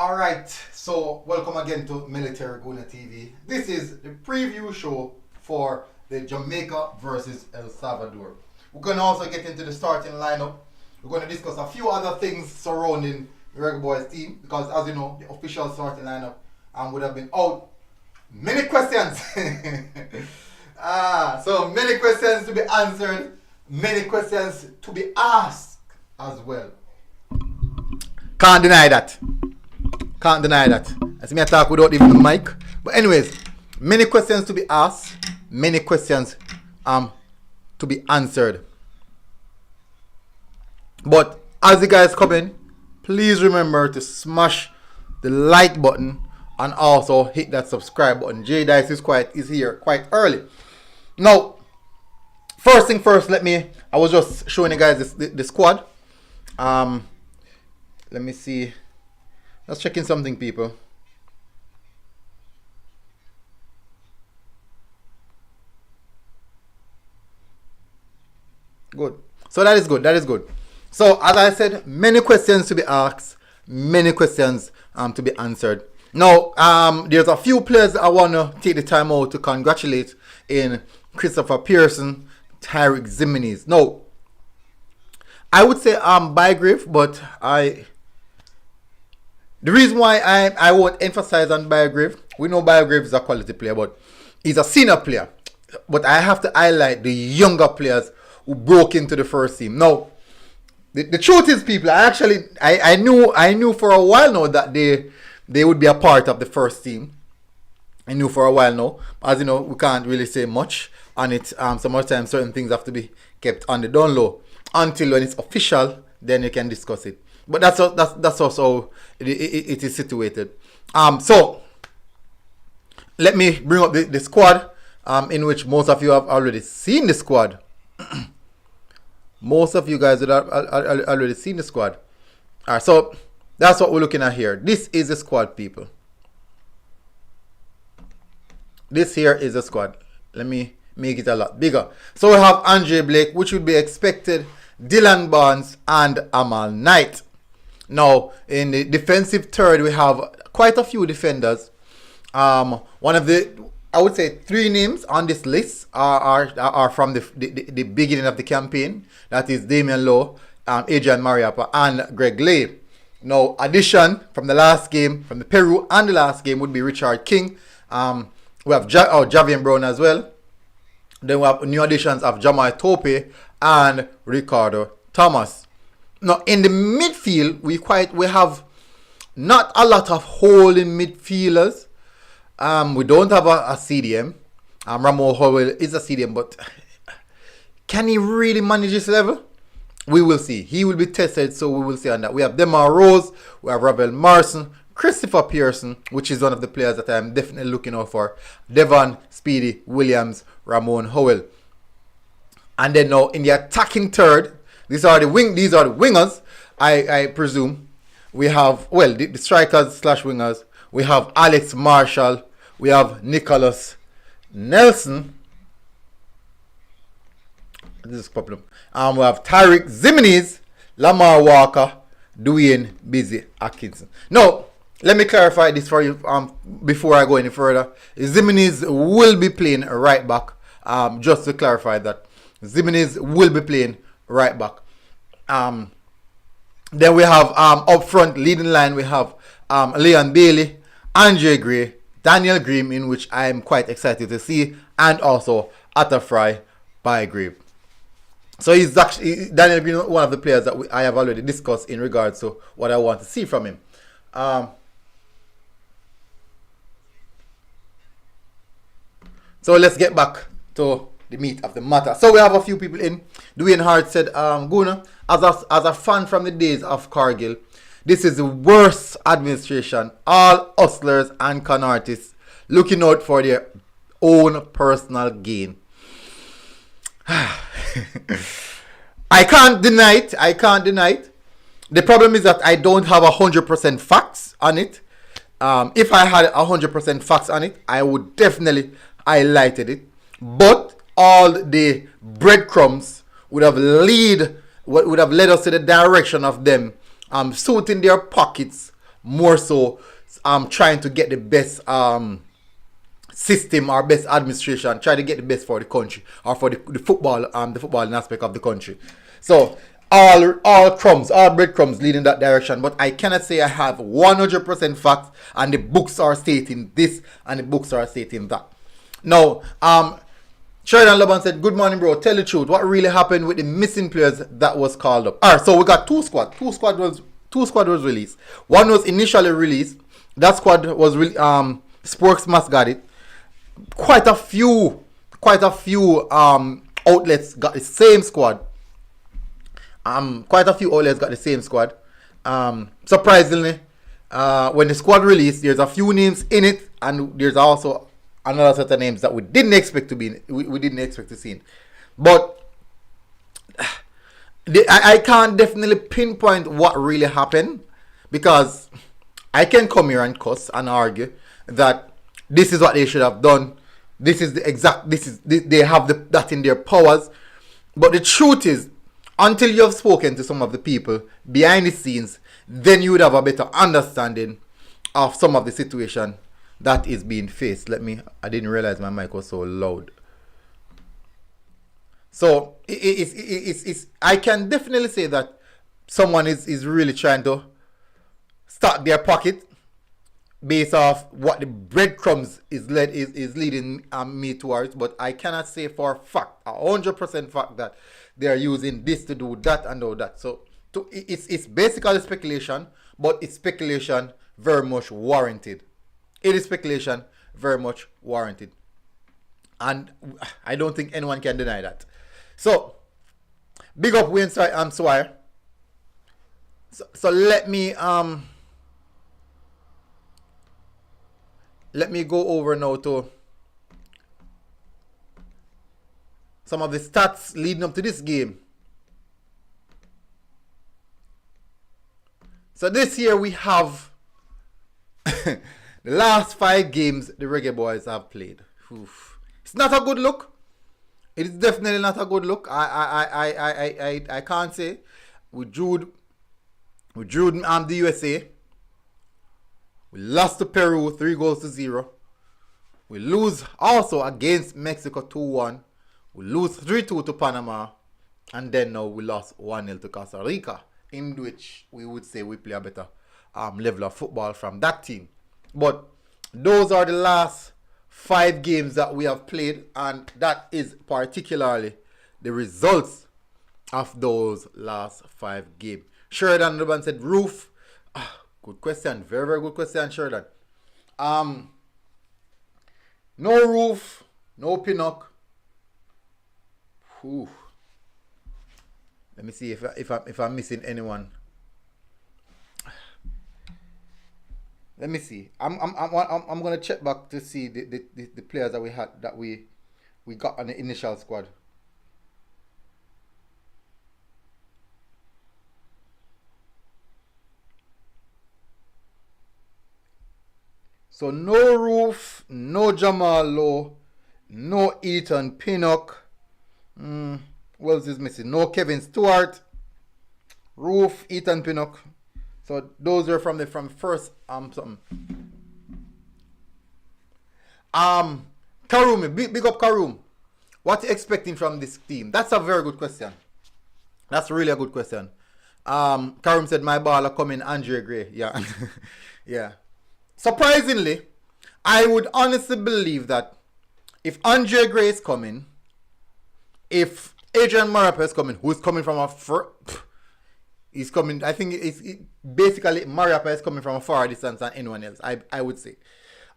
Alright, so welcome again to Military Guna TV. This is the preview show for the Jamaica versus El Salvador. We're going to also get into the starting lineup. We're going to discuss a few other things surrounding the Reggae Boyz team because, as you know, the official starting lineup would have been out. Many questions. So many questions to be answered, many questions to be asked as well. Can't deny that. Can't deny that. I see me talk without even the mic. But anyways, many questions to be asked, many questions to be answered. But as you guys come in, please remember to smash the like button and also hit that subscribe button. J Dice is here quite early. Now, first thing first, I was just showing you guys the squad. Let me see. Let's check in something, people. Good. So that is good. That is good. So as I said, many questions to be asked, many questions to be answered. Now, there's a few players I want to take the time out to congratulate in Christopher Pearson, Tyrick Jimenez. Now, I would say Bygrave, but the reason why I won't emphasize on Bygrave, we know Bygrave is a quality player, but he's a senior player. But I have to highlight the younger players who broke into the first team. Now, the truth is, people, I knew for a while now that they would be a part of the first team. I knew for a while now. As you know, we can't really say much on it. Sometimes certain things have to be kept on the down low until when it's official, then you can discuss it. But that's also it is situated. So let me bring up the squad, in which most of you have already seen the squad. Most of you guys have already seen the squad. Alright, so that's what we're looking at here. This is the squad, people. This here is the squad. Let me make it a lot bigger. So we have Andre Blake, which would be expected, Dylan Barnes, and Amal Knight. Now, in the defensive third, we have quite a few defenders. One of I would say 3 names on this list are from the beginning of the campaign. That is Damian Lowe, Adrian Mariappa, and Greg Lay. Now, addition from the last game, from the Peru and the last game, would be Richard King. We have Javian Brown as well. Then we have new additions of Jamai Tope and Ricardo Thomas. Now, in the midfield, we have not a lot of holding midfielders. We don't have a CDM. Ramo Howell is a CDM, but can he really manage this level? We will see. He will be tested, so we will see on that. We have Demar Rose, we have Ravel Marson, Christopher Pearson, which is one of the players that I'm definitely looking out for. Devon, Speedy, Williams, Ramon Howell. And then now in the attacking third, these are the wingers, I presume. We have, well, the strikers / wingers. We have Alex Marshall. We have Nicholas Nelson. This is problem. We have Tyrick Jimenez, Lamar Walker, Dwayne Busy Atkinson. Now, let me clarify this for you before I go any further. Jimenez will be playing right back. Just to clarify that. Jimenez will be playing right back. Then we have up front, leading line, we have Leon Bailey, Andre Gray, Daniel Green, in which I am quite excited to see, and also Atafry Bygrave. So he's actually, Daniel Green, one of the players that I have already discussed in regards to what I want to see from him. So let's get back to the meat of the matter. So we have a few people in. Dwayne Hart said, Guna, as a fan from the days of Cargill, this is the worst administration. All hustlers and con artists looking out for their own personal gain. I can't deny it. The problem is that I don't have 100% facts on it. If I had 100% facts on it, I would definitely highlighted it. But all the breadcrumbs would have led us to the direction of them suiting their pockets more so trying to get the best system or best administration, try to get the best for the country or for the football the footballing aspect of the country. So all breadcrumbs lead in that direction, but I cannot say I have 100% facts and the books are stating this and the books are stating that. Now, Sheridan Laban said, "Good morning, bro. Tell the truth. What really happened with the missing players that was called up?" Alright, so we got two squad. Two squad was released. One was initially released. That squad was Sporks must got it. Quite a few outlets got the same squad. Quite a few outlets got the same squad. Surprisingly, when the squad released, there's a few names in it, and there's also another set of names that we didn't expect to be we didn't expect to see. But I can't definitely pinpoint what really happened, because I can come here and cuss and argue that this is what they should have done. This is they have that in their powers. But the truth is, until you have spoken to some of the people behind the scenes, then you would have a better understanding of some of the situation that is being faced. I didn't realize my mic was so loud. So I can definitely say that someone is really trying to stock their pocket based off what the breadcrumbs is leading me towards. But I cannot say for a fact, 100% fact, that they are using this to do that and all that. So it's basically speculation, but it's speculation very much warranted. It is speculation very much warranted, and I don't think anyone can deny that. So big up Wayne Swire. So let me go over now to some of the stats leading up to this game. So this year we have the last 5 games the Reggae Boyz have played. Oof. It's not a good look. It is definitely not a good look. I can't say. We drew the USA. We lost to Peru 3-0. We lose also against Mexico 2-1. We lose 3-2 to Panama. And then now we lost 1-0 to Costa Rica, in which we would say we play a better level of football from that team. But those are the last 5 games that we have played, and that is particularly the results of those last 5 games. Sheridan Ruben said, "Roof." Good question. Very, very good question, Sheridan. No Roof, no Pinnock. Whew. Let me see if I'm missing anyone. Let me see. I'm gonna check back to see the players that we got on the initial squad. So no Roof, no Jamal Lowe, no Ethan Pinnock. What else is missing? No Kevin Stewart. Roof, Ethan Pinnock. So those are from first something. Karoum, big up Karoum. What are you expecting from this team? That's a very good question. That's really a good question. Karoum said my baller coming, Andre Gray. Yeah. Yeah. Surprisingly, I would honestly believe that if Andre Gray is coming, if Adrian Mariappa is coming, who's coming from he's coming, I think basically Mariappa is coming from a far distance than anyone else, I would say.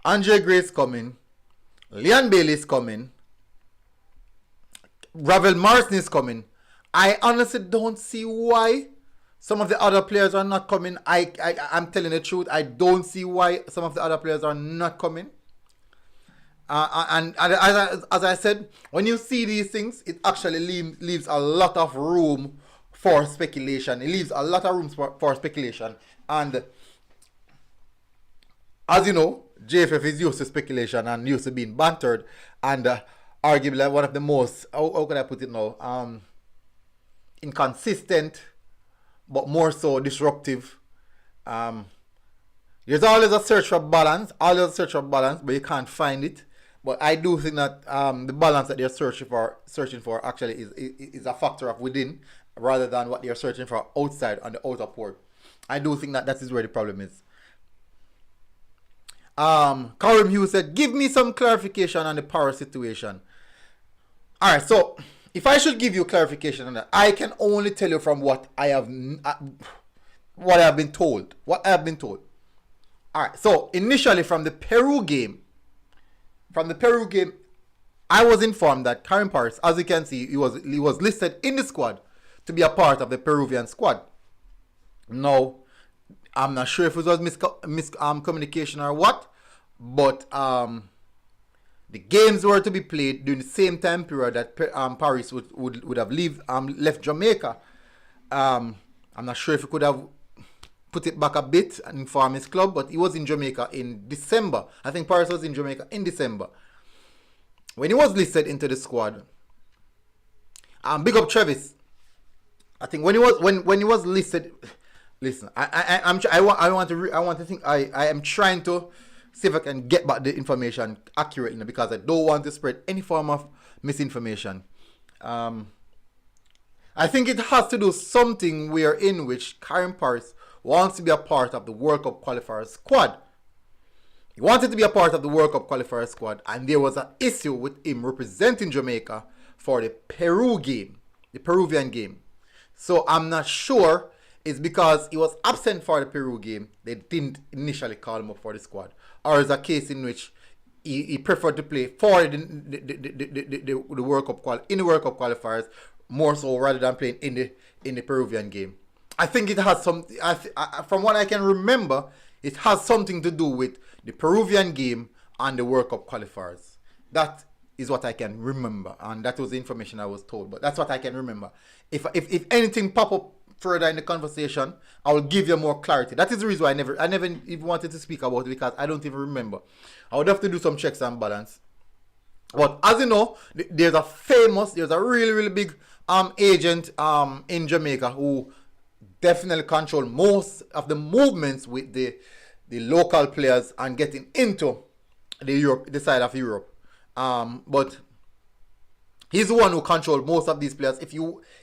Andre Gray is coming, Leon Bailey is coming, Ravel Morrison is coming. I honestly don't see why some of the other players are not coming. I'm telling the truth. I don't see why some of the other players are not coming. And as I said, when you see these things, it actually leaves a lot of room for speculation. It leaves a lot of room for speculation. And as you know, JFF is used to speculation and used to being bantered. And arguably one of the most, how can I put it now, inconsistent, but more so disruptive There's always a search for balance, always a search for balance, but you can't find it. But I do think that the balance that they're searching for actually is a factor of within rather than what they're searching for outside on the outer port. I do think that is where the problem is. Karim Hughes said, give me some clarification on the power situation. Alright, so if I should give you clarification on that, I can only tell you from what I have been told. What I have been told. Alright, so initially from the Peru game, I was informed that Karen Paris, as you can see, he was listed in the squad to be a part of the Peruvian squad. Now, I'm not sure if it was miscommunication or what, but the games were to be played during the same time period that Paris would have left Jamaica. I'm not sure if he could have put it back a bit and inform his club, but he was in Jamaica in December. I think Paris was in Jamaica in December when he was listed into the squad. Big up Travis. I think when he was listed. Listen, I am trying to see if I can get back the information accurately because I don't want to spread any form of misinformation. I think it has to do something in which Karen Paris wants to be a part of the World Cup qualifier squad. He wanted to be a part of the World Cup qualifier squad, and there was an issue with him representing Jamaica for the Peruvian game. So I'm not sure it's because he was absent for the Peru game, they didn't initially call him up for the squad, or is a case in which he preferred to play for the World Cup qualifiers more so rather than playing in the Peruvian game. I think it has some. From what I can remember, it has something to do with the Peruvian game and the World Cup qualifiers. That is what I can remember, and that was the information I was told. But that's what I can remember. If anything pop up further in the conversation, I will give you more clarity. That is the reason why I never even wanted to speak about it, because I don't even remember. I would have to do some checks and balance. But as you know, there's a really, really big agent in Jamaica who definitely control most of the movements with the local players and getting into the side of Europe. But he's the one who controls most of these players.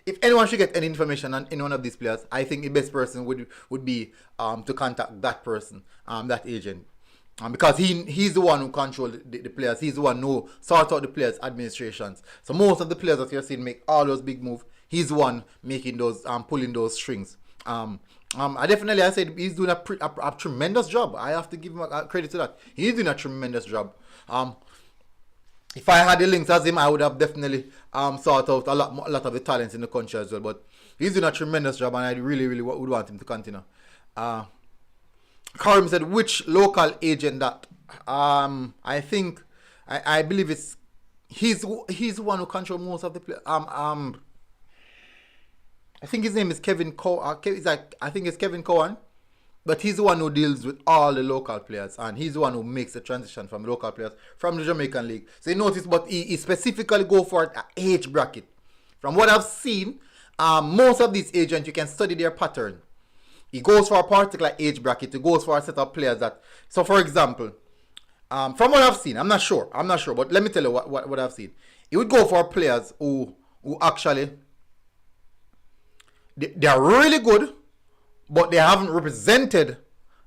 If anyone should get any information on any one of these players, I think the best person would be to contact that person, that agent. Because he's the one who controls the players. He's the one who sorts out the players' administrations. So most of the players that you're seeing make all those big moves, he's the one making those, pulling those strings. I said he's doing a tremendous job. I have to give him credit to that. He's doing a tremendous job. If I had the links as him, I would have definitely sought out a lot of the talents in the country as well. But he's doing a tremendous job, and I really, really would want him to continue. Karim said, which local agent that? I think, I believe he's the one who controls most of the players. I think his name is Kevin I think it's Kevin Cohen. But he's the one who deals with all the local players, and he's the one who makes the transition from local players from the Jamaican League. So you notice, but he specifically go for an age bracket. From what I've seen, most of these agents, you can study their pattern. He goes for a particular age bracket. He goes for a set of players that. So, for example, from what I've seen, I'm not sure, but let me tell you what I've seen. He would go for players who actually they are really good, but they haven't represented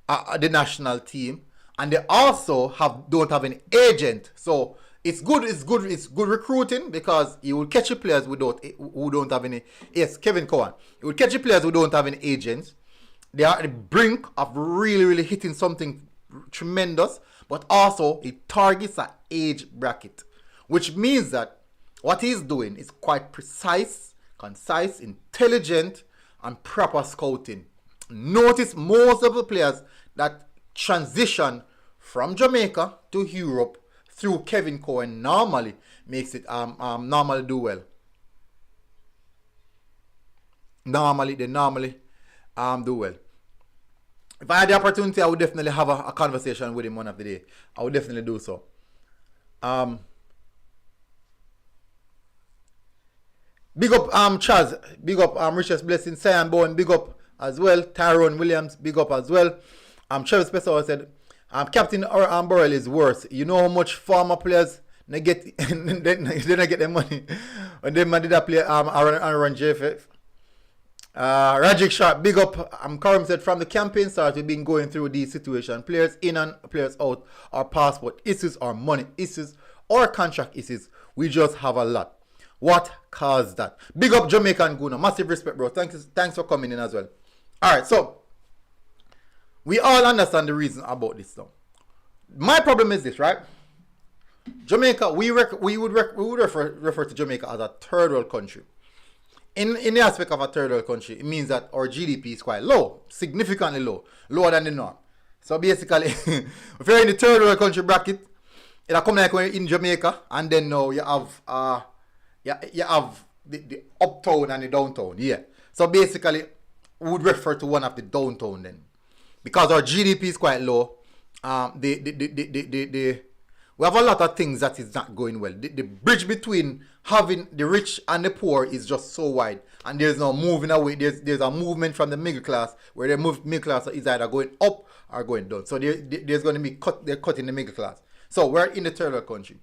the national team, and they also don't have an agent. So it's good recruiting, because you will catch the players who don't have any. Yes, Kevin Cohen. You will catch the players who don't have an agent. They are at the brink of really, really hitting something tremendous, but also it targets an age bracket, which means that what he's doing is quite precise, concise, intelligent, and proper scouting. Notice most of the players that transition from Jamaica to Europe through Kevin Cohen normally makes it normally do well. They normally do well. If I had the opportunity, I would definitely have a conversation with him one of the day. I would definitely do so. Big up Chaz, big up Richest Blessing, Cyan Bowen, big up as well. Tyrone Williams, big up as well. Travis Pessoa said, Captain Burrell is worse. You know how much former players they get they don't get their money when they did that play Aaron JFF. Rajic Sharp, big up. Karim said, from the campaign start, we've been going through these situations. Players in and players out, our passport issues, our money issues, or contract issues. We just have a lot. What caused that? Big up Jamaica and Guna. Massive respect, bro. Thanks for coming in as well. Alright, so we all understand the reason about this now. My problem is this, right? Jamaica, we would refer to Jamaica as a third world country. In the aspect of a third world country, it means that our GDP is quite low, significantly low, lower than the norm. So basically, if you're in the third world country bracket, it'll come like when you're in Jamaica, and then now you have the uptown and the downtown. Yeah. So basically, we would refer to one of the downtown then, because our GDP is quite low. We have a lot of things that is not going well. The bridge between having the rich and the poor is just so wide, and there's no moving away. There's a movement from the middle class where the middle class is either going up or going down. So there's going to be they're cutting the middle class. So we're in the third world country.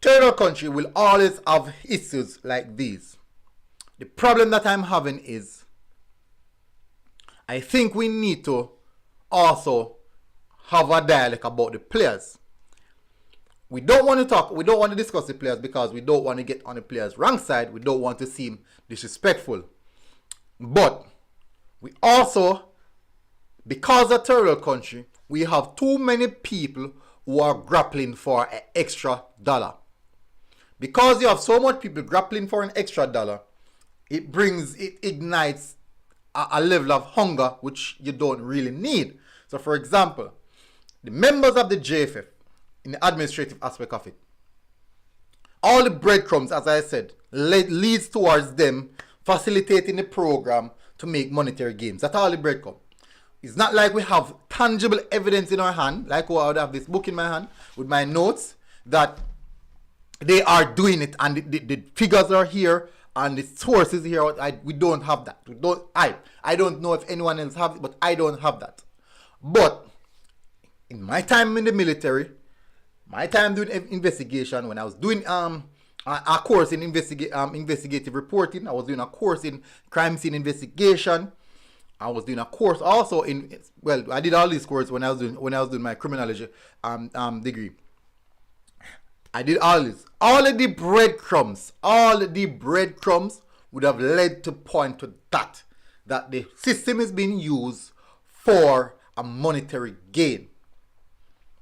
Third world country will always have issues like these. The problem that I'm having is, I think we need to also have a dialogue about the players. We don't want to discuss the players because we don't want to get on the players' wrong side. We don't want to seem disrespectful. But we also, because of third world country, we have too many people who are grappling for an extra dollar. Because you have so much people grappling for an extra dollar, it ignites a level of hunger which you don't really need. So for example, the members of the JFF, in the administrative aspect of it, all the breadcrumbs, as I said, leads towards them facilitating the program to make monetary gains. That's all the breadcrumb. It's not like we have tangible evidence in our hand, like I would have this book in my hand with my notes, that they are doing it and the figures are here and the sources here. We don't have that. I don't know if anyone else has it, but I don't have that. But in my time in the military, my time doing investigation, when I was doing a course in investigative reporting, I was doing a course in crime scene investigation. I was doing a course also I did all these courses when I was doing my criminology degree. I did all this. All of the breadcrumbs would have led to point to that the system is being used for a monetary gain.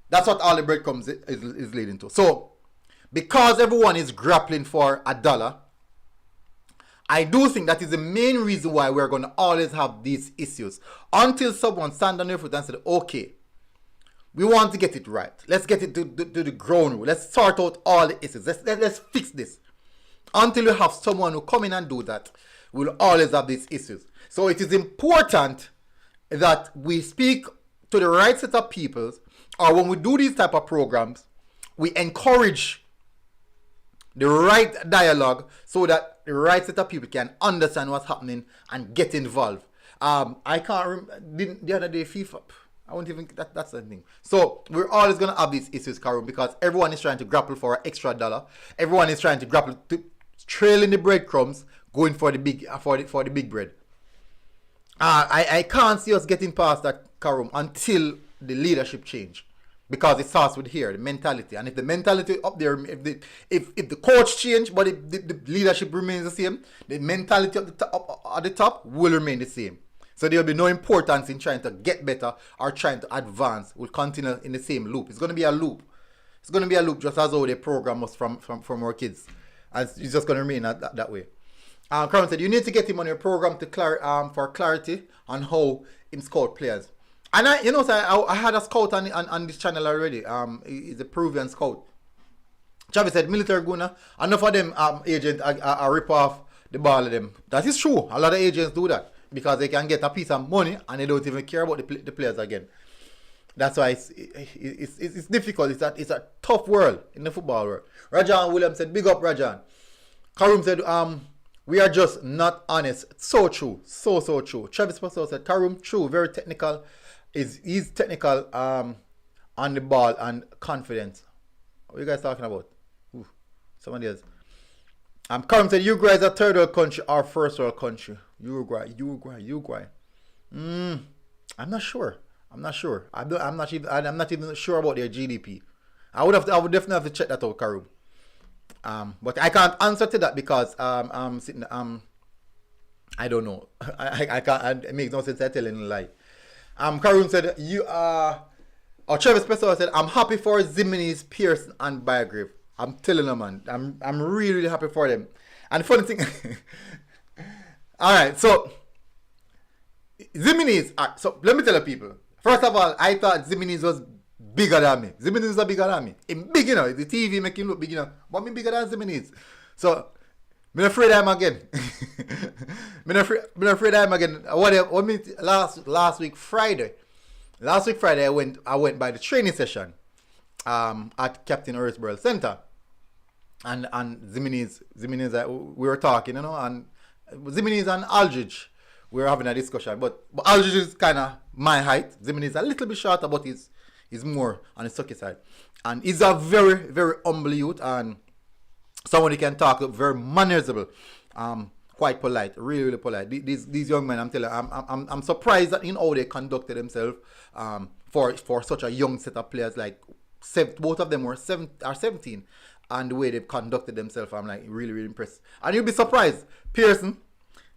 That's what all the breadcrumbs is leading to. So, because everyone is grappling for a dollar, I do think that is the main reason why we're going to always have these issues. Until someone stands on their foot and says, okay, we want to get it right. Let's get it to the ground rule. Let's sort out all the issues. Let's fix this. Until you have someone who come in and do that, we'll always have these issues. So it is important that we speak to the right set of people, or when we do these type of programs, we encourage the right dialogue so that the right set of people can understand what's happening and get involved. I can't remember the other day FIFA. I won't even that's the thing. So we're always gonna have these issues, Karum, because everyone is trying to grapple for an extra dollar. Everyone is trying to grapple to trailing the breadcrumbs, going for the big for the big bread. I can't see us getting past that, Karum, until the leadership change, because it starts with here, the mentality. And if the mentality up there, if the coach change, but if the leadership remains the same, the mentality at the top will remain the same. So there will be no importance in trying to get better or trying to advance. We'll continue in the same loop. It's going to be a loop. It's going to be a loop, just as how they program us from our kids. And it's just going to remain that way. Crown said, you need to get him on your program for clarity on how him scout players. And I had a scout on this channel already. He's a Peruvian scout. Travis said, military gunner, enough of them agents are rip off the ball of them. That is true. A lot of agents do that, because they can get a piece of money and they don't even care about the players again. That's why it's difficult. It's a tough world in the football world. Rajan Williams said, big up Rajan. Karum said, we are just not honest. So true. So true. Travis Pastor said, Karum, true, very technical. He's technical on the ball and confident. What are you guys talking about? Ooh, somebody else. Karim said Uruguay is a third world country or first world country. Uruguay. I'm not sure. I'm not even sure about their GDP. I would definitely have to check that out, Karim. But I can't answer to that because I'm sitting I don't know. I can't. It makes no sense. I telling a lie. Karim said you are. Or Travis Pessoa said I'm happy for Zimenez, Pearson, and Bygrave. I'm telling them, man. I'm really happy for them. And the funny thing. All right, so Zimenez. So let me tell you, people. First of all, I thought Zimenez was bigger than me. Zimenez is bigger than me. He's big, you know. The TV make him look big, you know. But me bigger than Zimenez. So I'm afraid I'm again. I'm afraid I'm again. What me last week Friday. Last week Friday I went by the training session at Captain Earlsborough Center. And Zimenez we were talking, you know, and Zimenez and Aldridge we were having a discussion. But Aldridge is kind of my height. Zimenez is a little bit shorter, but he's more on the sucky side. And he's a very, very humble youth and someone who can talk, very mannersable, quite polite, really polite. These young men, I'm telling you, I'm surprised at how they conducted themselves for such a young set of players. Like both of them were 17, and the way they've conducted themselves, I'm like really impressed. And you'll be surprised, Pearson.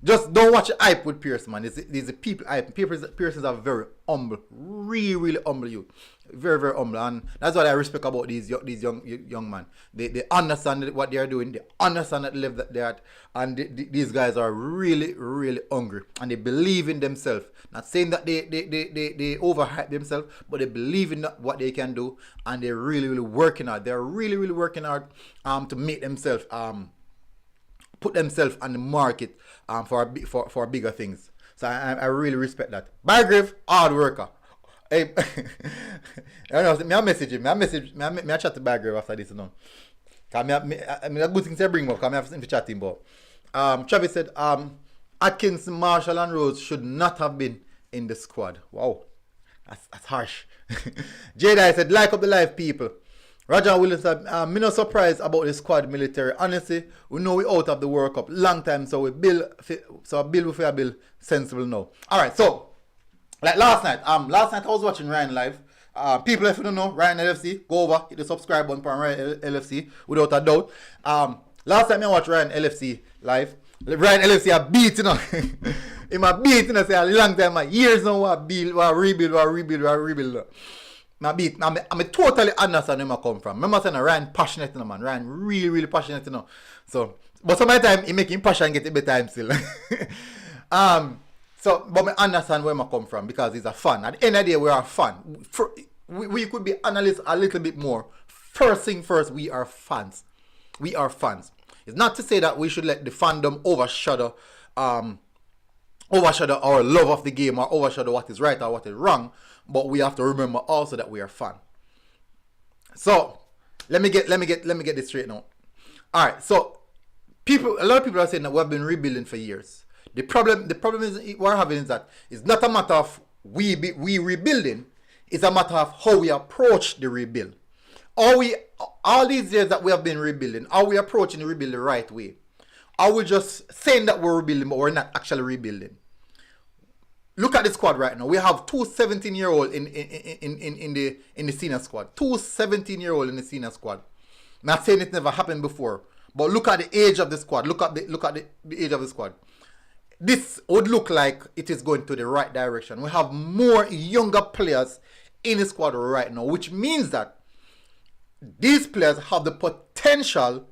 Just don't watch the hype with Pearson, man. These people hype. Pearson's are very humble, really humble youth, very humble, and that's what I respect about these young man. They understand what they are doing. They understand the level that they're at, and these guys are really hungry, and they believe in themselves. Not saying that they overhype themselves, but they believe in what they can do, and they're really working hard. They're really working hard to make themselves put themselves on the market for bigger things. So I really respect that. Bygrave, hard worker. Hey, I don't know. I message him. I chat to Bygrave after this. You know. I mean, a good thing to bring up. I have something to chat him about. Travis said Atkins, Marshall, and Rose should not have been in the squad. Wow, that's harsh. Jedi said like up the live people. Roger Williams said, me not surprised about the squad military. Honestly, we know we out of the World Cup long time, so we build sensible now. Alright, so like last night I was watching Ryan live. People, if you don't know, Ryan LFC, go over, hit the subscribe button for Ryan LFC without a doubt. Last time I watched Ryan LFC live, Ryan LFC a beat, you know. Him a beat, you know, say a long time, years now, rebuild. I'm totally understand where I come from. Remember saying Ryan passionate, you know, man. Ryan really passionate, you know. So, but sometimes he make him passion get a bit time still. But I understand where I come from because he's a fan. At the end of the day, we are a fan. We could be analysts a little bit more. First thing first, we are fans. We are fans. It's not to say that we should let the fandom overshadow our love of the game or overshadow what is right or what is wrong, but we have to remember also that we are fan. So let me get this straight now. All right, so a lot of people are saying that we have been rebuilding for years. The problem is we're having is that it's not a matter of we rebuilding, it's a matter of how we approach the rebuild. All these years that we have been rebuilding, are we approaching the rebuild the right way? Are we just saying that we're rebuilding, but we're not actually rebuilding? Look at the squad right now. We have two 17-year-olds in the senior squad. Two 17-year-olds in the senior squad. Not saying it never happened before, but look at the age of the squad. Look at the age of the squad. This would look like it is going to the right direction. We have more younger players in the squad right now, which means that these players have the potential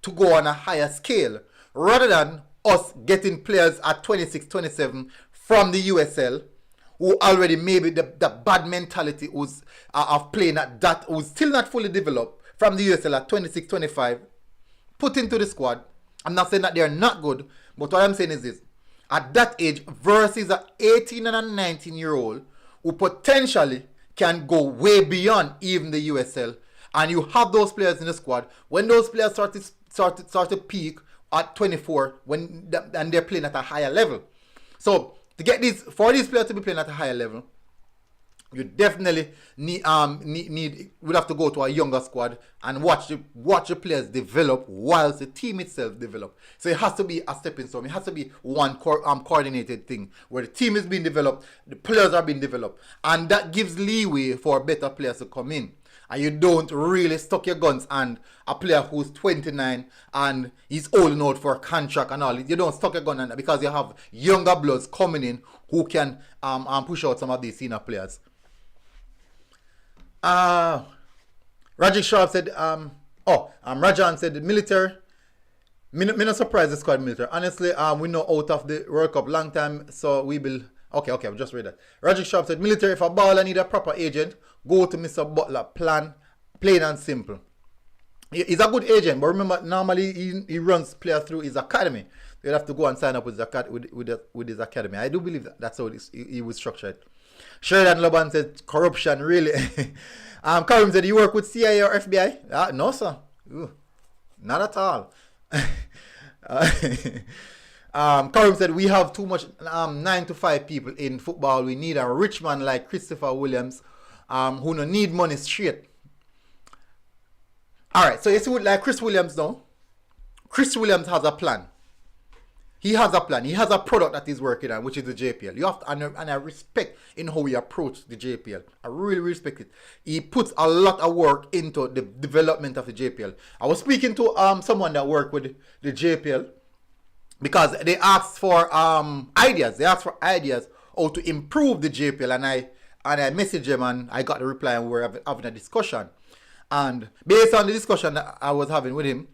to go on a higher scale rather than us getting players at 26, 27 from the USL who already maybe the bad mentality was of playing at that, who's still not fully developed from the USL at 26, 25, put into the squad. I'm not saying that they're not good, but what I'm saying is this. At that age versus an 18 and a 19-year-old who potentially can go way beyond even the USL, and you have those players in the squad. When those players start to peak at 24, and they're playing at a higher level. So for these players to be playing at a higher level, You definitely would have to go to a younger squad and watch the players develop whilst the team itself develop. So it has to be a stepping stone. It has to be one coordinated thing where the team is being developed, the players are being developed, and that gives leeway for better players to come in. And you don't really stuck your guns and a player who's 29 and he's old enough for a contract and all. You don't stuck your gun on that because you have younger bloods coming in who can push out some of these senior players. Rajiv Sharp said, Rajan said the military. Me not surprised the squad military. Honestly, we know out of the World Cup long time, so we will. Okay, I've just read that. Rajiv Sharp said, military, if a baller need a proper agent, go to Mr. Butler. Plain and simple. He's a good agent, but remember, normally he runs players through his academy. You'd have to go and sign up with his academy. I do believe that's how he was structured. Sheridan Loban said, corruption, really? Karim said, you work with CIA or FBI? No, sir. Ooh, not at all. Karim said, we have too much 9 to 5 people in football. We need a rich man like Christopher Williams who no need money straight. Alright, so you see like Chris Williams now. Chris Williams has a plan. He has a plan. He has a product that he's working on, which is the JPL. You have to, and I respect in how he approach the JPL. I really respect it. He puts a lot of work into the development of the JPL. I was speaking to someone that worked with the JPL because they asked for ideas. They asked for ideas how to improve the JPL, and I messaged him and I got the reply, and we were having a discussion. And based on the discussion that I was having with him,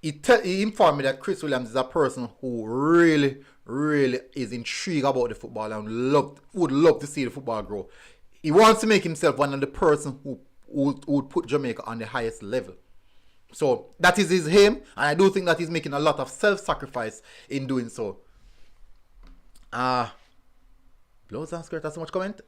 he informed me that Chris Williams is a person who really, really is intrigued about the football and would love to see the football grow. He wants to make himself one of the person who would put Jamaica on the highest level. So that is his aim, and I do think that he's making a lot of self-sacrifice in doing so. Blows and skirt, that's so much comment.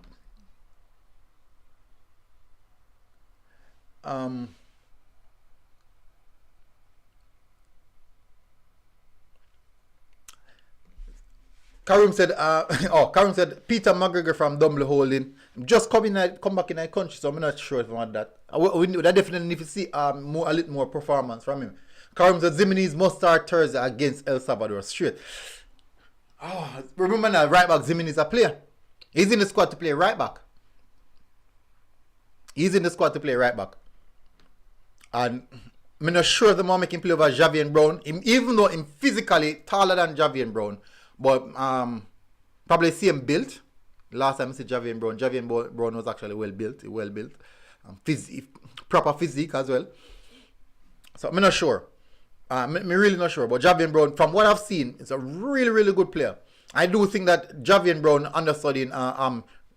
Karim said, Peter McGregor from Dumble Holding. Just come back in the country, so I'm not sure if I want that. We definitely need to see a little more performance from him. Karim said, Zimenez must start Thursday against El Salvador straight. Remember now, right back, Zimenez is a player. He's in the squad to play right back. And I'm not sure the man making play over Javier Brown, even though he's physically taller than Javier Brown. But probably same built. Last time I said Javier Brown was actually well built. Proper physique as well. So I'm not sure. I'm really not sure. But Javier Brown, from what I've seen, is a really, really good player. I do think that Javier Brown understudying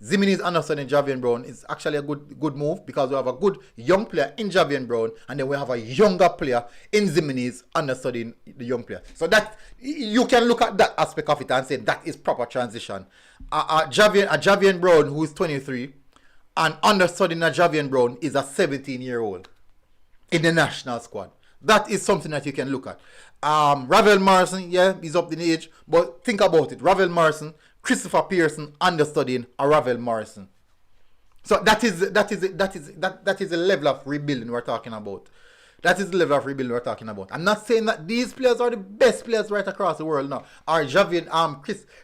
Zimenez understudying Javier Brown is actually a good move, because we have a good young player in Javier Brown, and then we have a younger player in Zimenez understudying the young player. So that you can look at that aspect of it and say that is proper transition. Javier Brown, who is 23, and understudying a Javier Brown is a 17-year-old in the national squad. That is something that you can look at. Ravel Morrison, yeah, he's up in age, but think about it. Ravel Morrison, Christopher Pearson understudying a Ravel Morrison. So that is the level of rebuilding we're talking about. I'm not saying that these players are the best players right across the world now. Or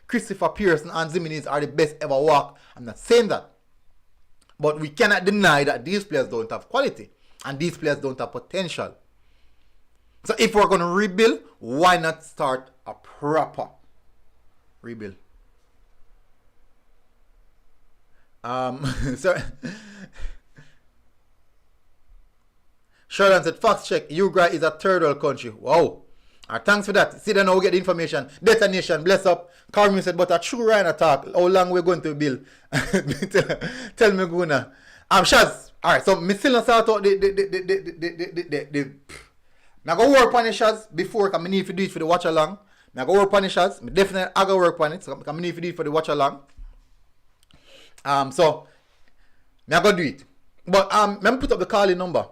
Christopher Pearson and Zimenez are the best ever walk. I'm not saying that. But we cannot deny that these players don't have quality, and these players don't have potential. So if we're going to rebuild, why not start a proper rebuild? Sorry. Sheldon said, facts check, Uruguay is a third world country. Wow. Thanks for that. See then now we get the information. Detonation, bless up. Carmen said, but a true Ryan attack, how long we're going to build? Tell me, Guna. Shaz. Alright, so me still not start out the I go work on the shots before, because I need to do it for the watch along. I go work on the shots. Definitely I go work on it, so I need to do it for the watch along. So I go do it. But let me put up the calling number.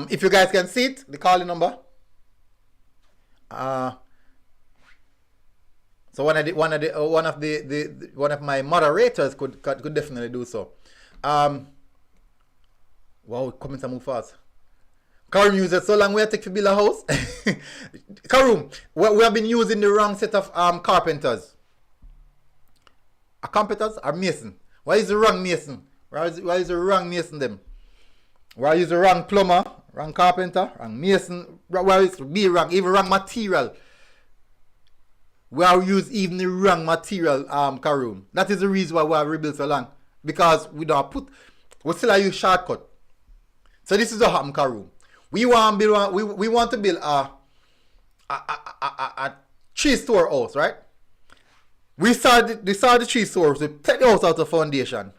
If you guys can see it, the calling number. So one of my moderators could definitely do so. Wow, comments are move fast. Karum used so long we take to build a house. Karum, we have been using the wrong set of carpenters. Are carpenters or mason? Why is the wrong mason? Why is the wrong mason them? Why is the wrong plumber, wrong carpenter, wrong mason? Why is be wrong? Even wrong material. We have used even the wrong material, Karum. That is the reason why we have rebuilt so long. Because we still use shortcut. So this is what happened, Karum. We want to build a 3-story house, right? We started the 3 stories. We take the house out of foundation.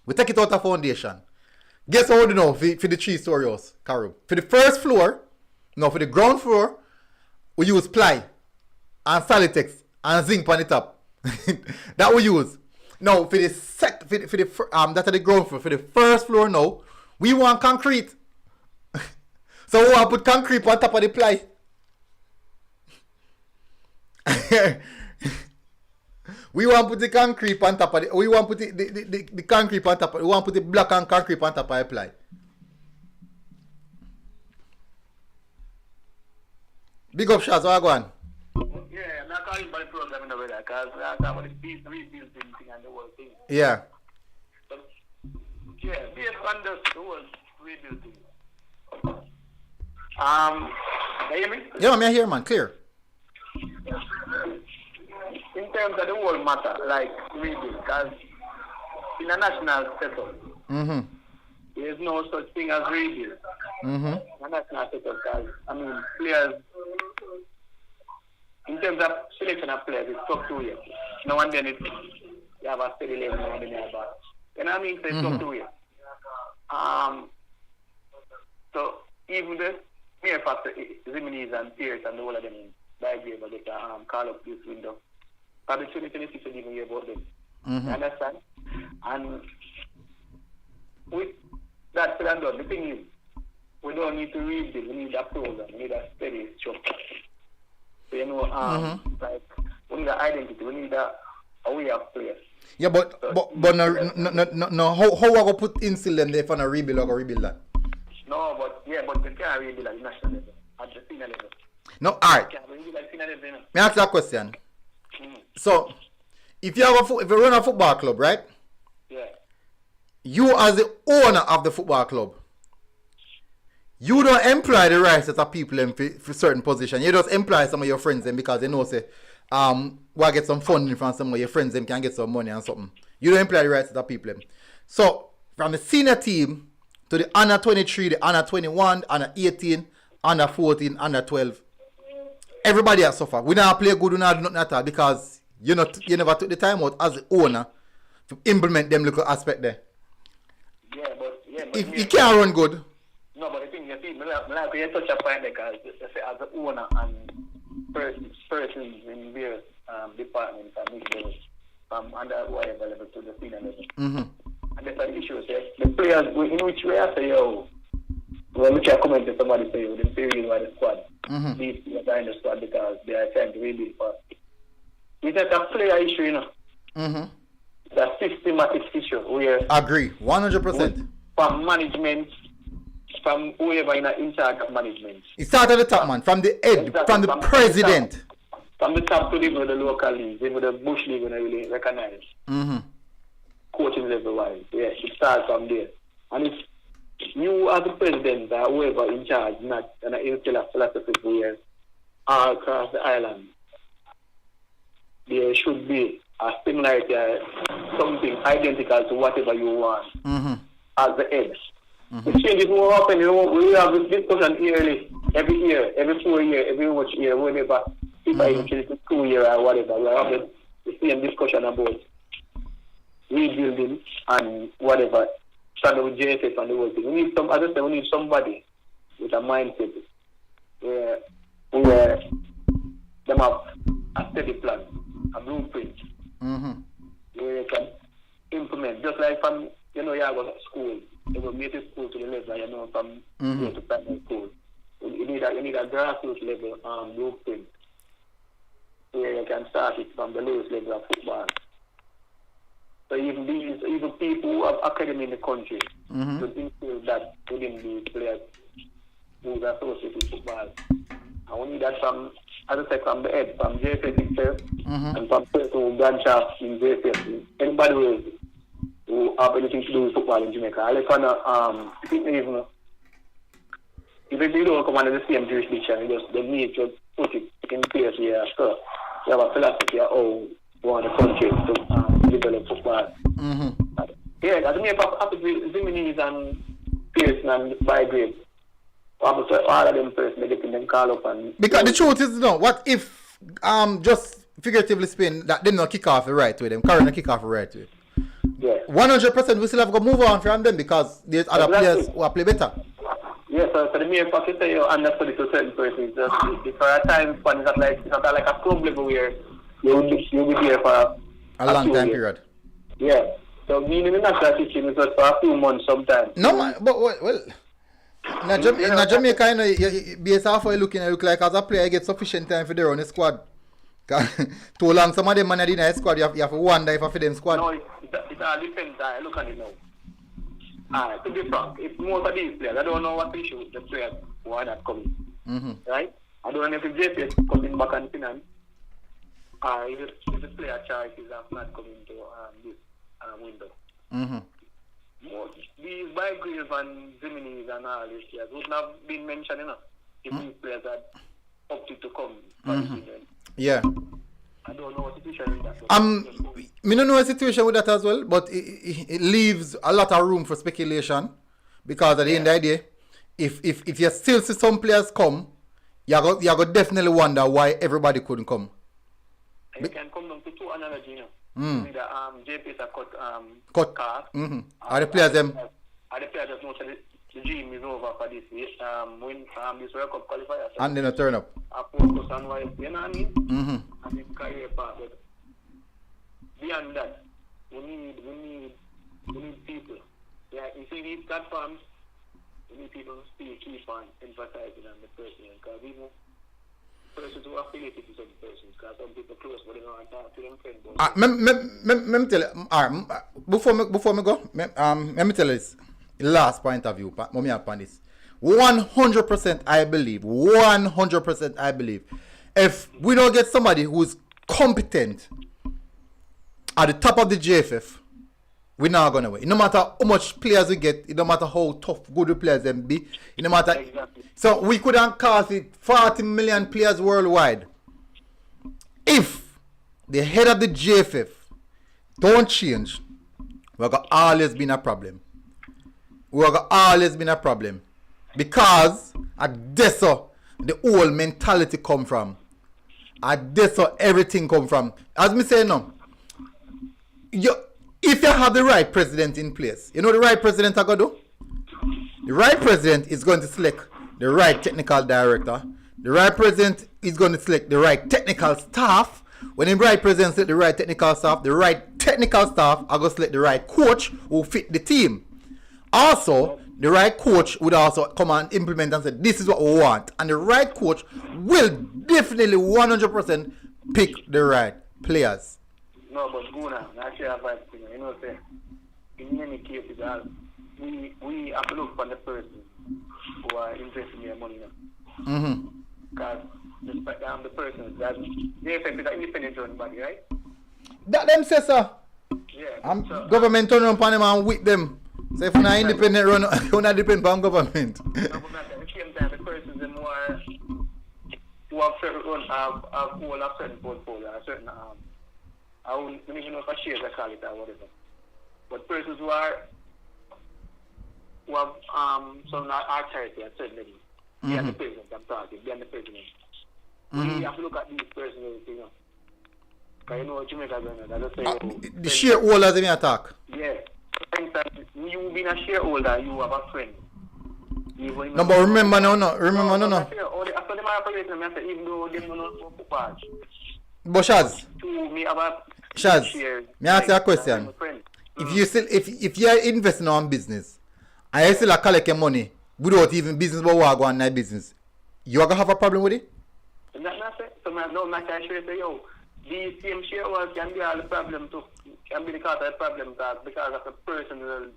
We take it out of foundation. Guess what we do now for the 3-story house, Karum? For the first floor, no, for the ground floor, we use ply and Solitex and zinc on the top. That we use. Now for the that's at the ground floor. For the first floor now, we want concrete. So we want to put concrete on top of the ply. We want to put the concrete on top of the. We want to put the concrete on top. We want to put the block and concrete on top of the ply. Big up shots. How go on? Yeah, I'm not calling by program over there because that's about the rebuilding thing and the whole thing. Yeah. But, yeah, based on the whole rebuilding. You hear me? Yeah, I'm here, man. Clear. In terms of the whole matter, like rebuild, because in a national setup, there's no such thing as rebuild. In a national setup, because, I mean, players, in terms of selection of players, it's top 2 years. Now and then you have a steady level, now and then you have a, you know what I mean? So it's top 2 years. So even the mere factor, Ziminis and Pierce and the whole of them in Belgium, but they can call up this window. Probably 2026 will even hear about them. You understand? And with that said and done, the thing is, we don't need to rebuild, we need a program, we need a steady structure. So, you know, like, we need an identity, we need a way of players. Yeah, but no, how I go put instill them there for a rebuild or go rebuild that? No, but they can't rebuild at the national level, at the senior level. No, alright. May I ask you a question? So, if you run a football club, right? Yeah. You as the owner of the football club, you don't employ the right set of people in for certain position. You just employ some of your friends them because they know say we'll get some funding from some of your friends them can get some money and something. You don't employ the right set of people them. So from the senior team to the under 23, the under 21, under 18, under 14, under 12, everybody has suffered. We don't play good, we don't do nothing at all because you never took the time out as the owner to implement them little aspect there. Yeah, but if you can't run good. No, but the thing you see, like you touch a point because as the owner and persons in various departments and levels, from under whatever level to the senior level. And there's an issue, say, the players in which way I say, well, we can comment to somebody say, they say really why the squad. These players are in the squad because they are trying to rebuild first. It's just a player issue, you know. It's a systematic issue where... Agree, 100%. From management, from whoever in charge of management. It starts at the top, man, from the head, exactly. From the president. From the top to even the local leagues, even the bush league when I really recognize. Coaching level wise, yeah, it starts from there. And if you as the president or whoever in charge, not an instill a philosophy where all across the island, there should be a similarity, something identical to whatever you want as the head. The changes more often, we have this discussion yearly, every year, every 4 years, every much year, whatever, if I increase it 2 years or whatever, we have the same discussion about rebuilding and whatever, starting with JSS and the whole thing. We need some, as I said, we need somebody with a mindset where them have a steady plan, a blueprint, where you can implement, just like from, you go to school, you go make a school to the level, from here to primary school. You need a grassroots level blueprint where you can start it from the lowest level of football. So even people who have academy in the country, would instill that within these players who are associated with football. And we need that from, as I said, from the head, from JFS itself, and from person who branch off in JFS. Anybody who have anything to do with football in Jamaica. I like even if you don't come under the same jurisdiction, they need to put it in place here. So you have a philosophy of how we want the country to develop football. Yeah, as a matter of fact, Ziminis and Pearson and Bygrave, all of them person, they can call up and... Because the truth is, what if, just figuratively speaking, that they not kick off the right way, them currently kick off the right way? Yeah. 100% we still have to move on from them because there's other players who are play better. Yeah, so the mere fact is that you understand it to certain persons. For a time span, it's not like a club level where you'll be there for a long time period. Yeah. So being in the national system is just for a few months sometimes. No, man, but well, in Jamaica, based off how you look like as a player, you get sufficient time for their own squad. Too long, some of them man in the squad, you have to wonder if I for them squad. No, it all depends. I look at it now. To be frank, if most of these players, I don't know what issue with the players who are not coming. Right? I don't know if the JPS coming back and finance, if the player choices are not coming to this window. These Bygrave and Ziminis and all these players wouldn't have been mentioned enough if these players had opted to come for the season. Yeah. I don't know what situation in that. I don't know a situation with that as well, but it leaves a lot of room for speculation because at the end of the day, if you still see some players come, you go definitely wonder why everybody couldn't come. And you can come down to two analogy, Either JPS are cut cast. Are the players them? Are the players just know that the dream is over for this win this World Cup qualifiers. And then turn up. I focus on what you know what I mean? And this career path. But beyond that, we need people. Yeah, you see these platforms, we need people to keep on emphasizing on the person, because even persons who are affiliated to some persons, because some people close, but they don't want to talk to them friends. Let me tell you, before me go, let me tell you this. Last point of view, mommy upon this. 100% I believe, 100% I believe, if we don't get somebody who's competent at the top of the JFF, we're not going to win. No matter how much players we get, it no matter how tough good the players them be, it no matter. Exactly. So we couldn't cast it 40 million players worldwide. If the head of the JFF don't change, we're going to always be in a problem. We're going to always be in a problem. Because at this the whole mentality come from. At this everything come from. As me say now, if you have the right president in place, you know the right president are going to do? The right president is going to select the right technical director. The right president is going to select the right technical staff. When the right president select the right technical staff are going to select the right coach who fit the team. Also, the right coach would also come and implement and say, this is what we want. And the right coach will definitely 100% pick the right players. No, but Guna, I share advice, you know, say, in many cases, we have to look for the person who are investing their money now. Because the person that they affect is an independent run body, right? That them say so. Yeah. So, government turn upon them and whip them. So if you're not independent run, you're not depend on government. No, but at the same time, the persons who have certain have certain portfolio, a certain I don't even know if I share the call it or whatever. But persons who have some authority at certain level, they are the president, I'm talking, they are the president. We have to look at these persons, you know. Because you know what Jamaica is going to the shareholders in the attack. Yeah. For instance, you being a shareholder, you have a friend. No, but remember no. After the manipulation, I say, even though they don't know football. But Shaz, Shaz, may I ask you a question? If you are investing on business, and you still collect your money without even business but go on business, you are going to have a problem with it? some no match I say, yo, these same shareholders can be all the problem too. Can be the cause of the problem because of the personnel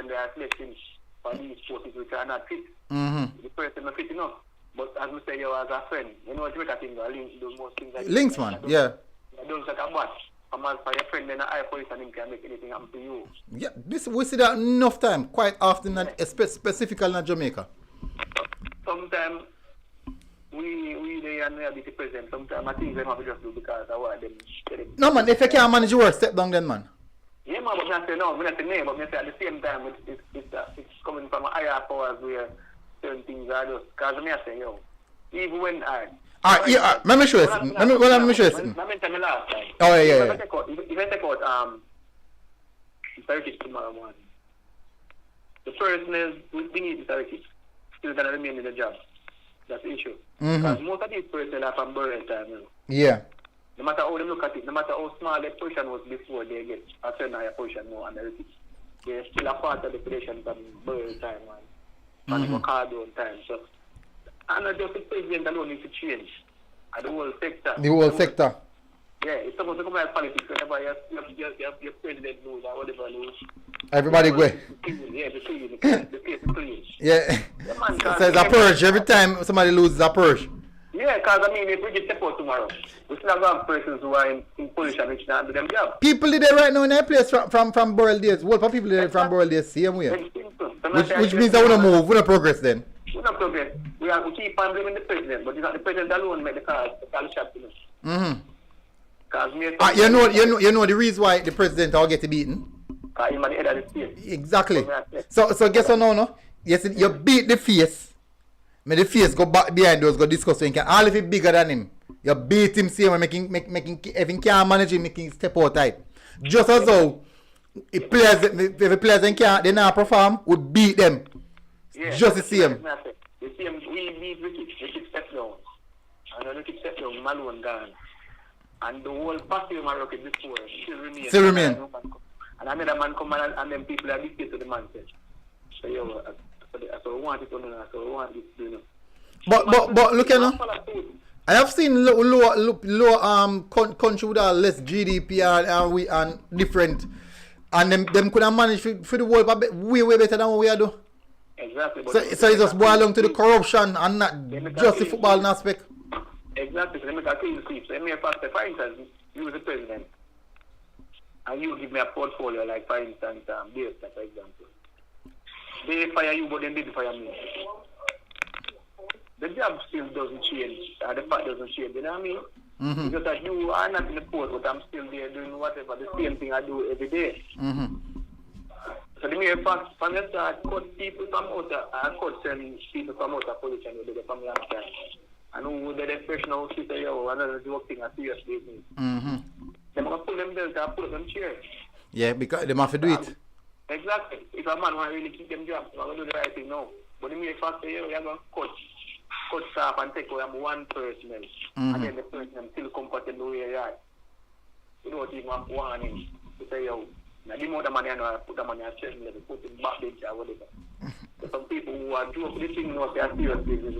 they are selecting for these forces which are not fit. The person not fit enough. But as we say, yo, as a friend, you know, Jamaica thing, links do most things like links, man, yeah. I don't like a bad. I'm as for your friend, then I police and him can make anything happen to you. Yeah, this we see that enough time, quite often, and specifically in Jamaica. Sometimes we they are not the president. Sometimes I think they have to just do because I want them. No, man, if you can't manage your work, step down then, man. Yeah, man, but I say no, but I say no, but I say at the same time, it's coming from a higher powers where certain things are just, because I say, yo, even when Alright, yeah, let me show you something. Let me show you something. Let me tell you last time. Oh, yeah. If I take out, Turkish tomorrow morning, the personnel we need the Turkish still going to remain in the job. That's the issue. Because most of these personnel are from burial time, you know. Yeah. No matter how they look at it, no matter how small their position was before they get a certain higher position now and everything, they're still a part of the population from burial time, man. And hard on time. So, and not just the president alone needs to change. And the whole sector. The whole sector. Yeah, it's supposed to come out politics whenever your president knows or whatever knows. Everybody go. Yeah, the clean. The place is clean. Yeah. So it's a purge. Every time somebody loses a purge. Yeah, because I mean, if we get step out tomorrow, we still have persons who are in position which not do them job. People did it right now in that place from Burrell days. What for people did it from Burrell days? Same way. Which means that we don't move, we don't progress then. We don't progress. We keep on blaming the president, but it's not the president alone make the call shot, you know. You know the reason why the president will get beaten? Because he's at the head of the state. Exactly. So guess what now, no? Yes, you beat the face. May the face go back behind those, go discuss with him. All if it bigger than him. You beat him same way, making if he can't manage him, making step out tight. Just as though if the players can't they not perform, we beat them. Yeah, just the same. The same we need Ricky step down. And when Ricky step down, Malone gone. And the whole party of Morocco before still remain. And another man come and then people are dictated to the man say. So yo, so we want it to know, so we want this to know. But look at now. I have seen low country with less GDP and different, and them could have managed for the world way better than what we are doing. Exactly. So it's just boil down to the corruption and not just the football aspect. Exactly. So let me make a clean sweep. So let me for instance, you as the president, and you give me a portfolio like for instance, Data, for example. They fire you, but then they fire me. The job still doesn't change, the fact doesn't change, you know what I mean? Because that you are not in the post, but I'm still there doing whatever, the same thing I do every day. So the mere fact, from the start, cut people from outer, cut certain people from outer position, they from last time. And who the expression of sister, yo, another joke thing, a serious business. They're going to pull them there and put them chairs. Yeah, because they have to do it. Exactly. If a man want to really keep them jobs, I'm going to do the right thing now. But the mere fact, yo, you're going to cut staff and take away one person, and then the person still comfortable where you are. You don't even have warning to say, yo, now the more the money I know, put the money at chest level, put it back bench or whatever. So some people who are joking, this thing know they are serious business.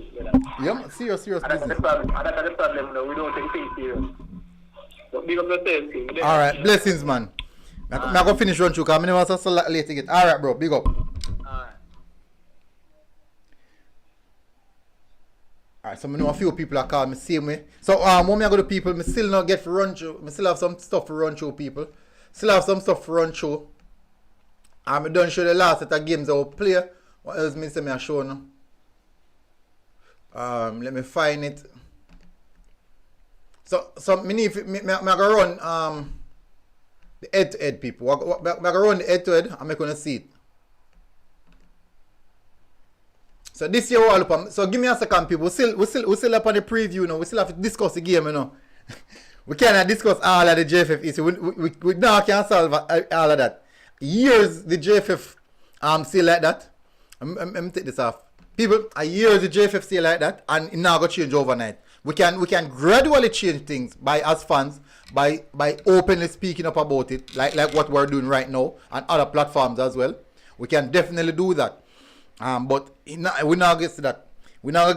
Yeah, serious business. And that's the problem, no, we don't take things serious. So big up yourself, King. Alright, blessings, man. I'm going to finish run through because I'm never so late to get. Alright, bro, big up. Alright, so I know a few people are calling me same way. So when I go to people, I still not get to run through. I still have some stuff to run through people. Still have some stuff to run through. I done show the last set of games I will play. What else me say me I show now? Let me find it. So me need me go run the head-to-head people. I go run the head-to-head and I'm gonna see it. So this year all up. So give me a second, people. We still up on the preview now. We still have to discuss the game, you know. We cannot discuss all of the JFF issue. We now can't solve all of that. Years the JFF still like that. Let me take this off. People, a years the JFF still like that, and it now go change overnight. We can gradually change things by as fans, by openly speaking up about it, like what we're doing right now, and other platforms as well. We can definitely do that. But we now get to that. we now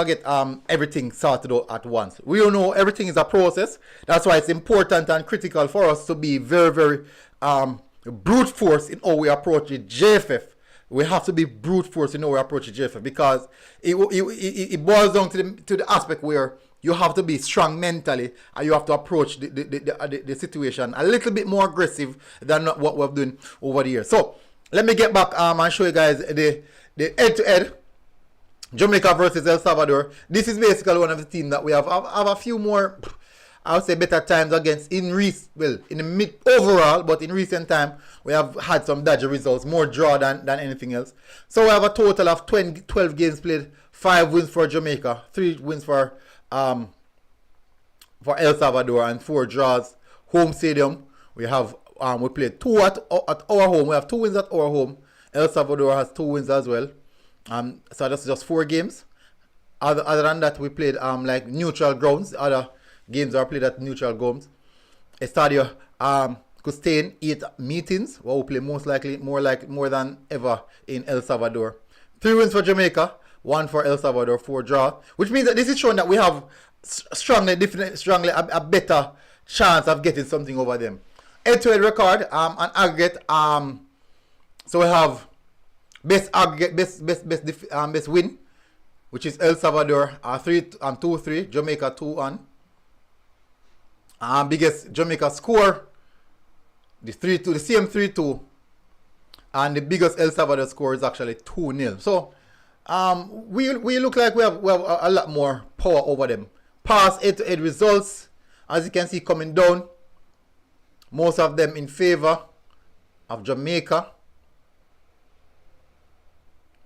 get everything sorted out at once. We all know everything is a process. That's why it's important and critical for us to be very, very brute force in how we approach the JFF. We have to be brute force in how we approach the JFF because it boils down to the aspect where you have to be strong mentally and you have to approach the situation a little bit more aggressive than what we've done over the years. So let me get back and show you guys the head-to-head. Jamaica versus El Salvador. This is basically one of the teams that we have a few more, I would say, better times against in the mid overall, but in recent time we have had some dodgy results, more draw than anything else. So we have a total of 12 games played, 5 wins for Jamaica, 3 wins for El Salvador, and 4 draws. Home stadium, we have we played 2 at our home. We have 2 wins at our home. El Salvador has 2 wins as well. So that's just 4 games. Other than that, we played like neutral grounds. The other games are played at neutral grounds. Estadio Custain 8 meetings. Where we play most likely more than ever in El Salvador. 3 wins for Jamaica, 1 for El Salvador, 4 draw. Which means that this is showing that we have strongly a better chance of getting something over them. Head-to-head record, an aggregate. So we have best aggregate, best win, which is El Salvador 2-3, Jamaica 2-1. Biggest Jamaica score, the same 3-2, and the biggest El Salvador score is actually 2-0. So we look like we have a lot more power over them. Past head-to-head results, as you can see, coming down. Most of them in favor of Jamaica.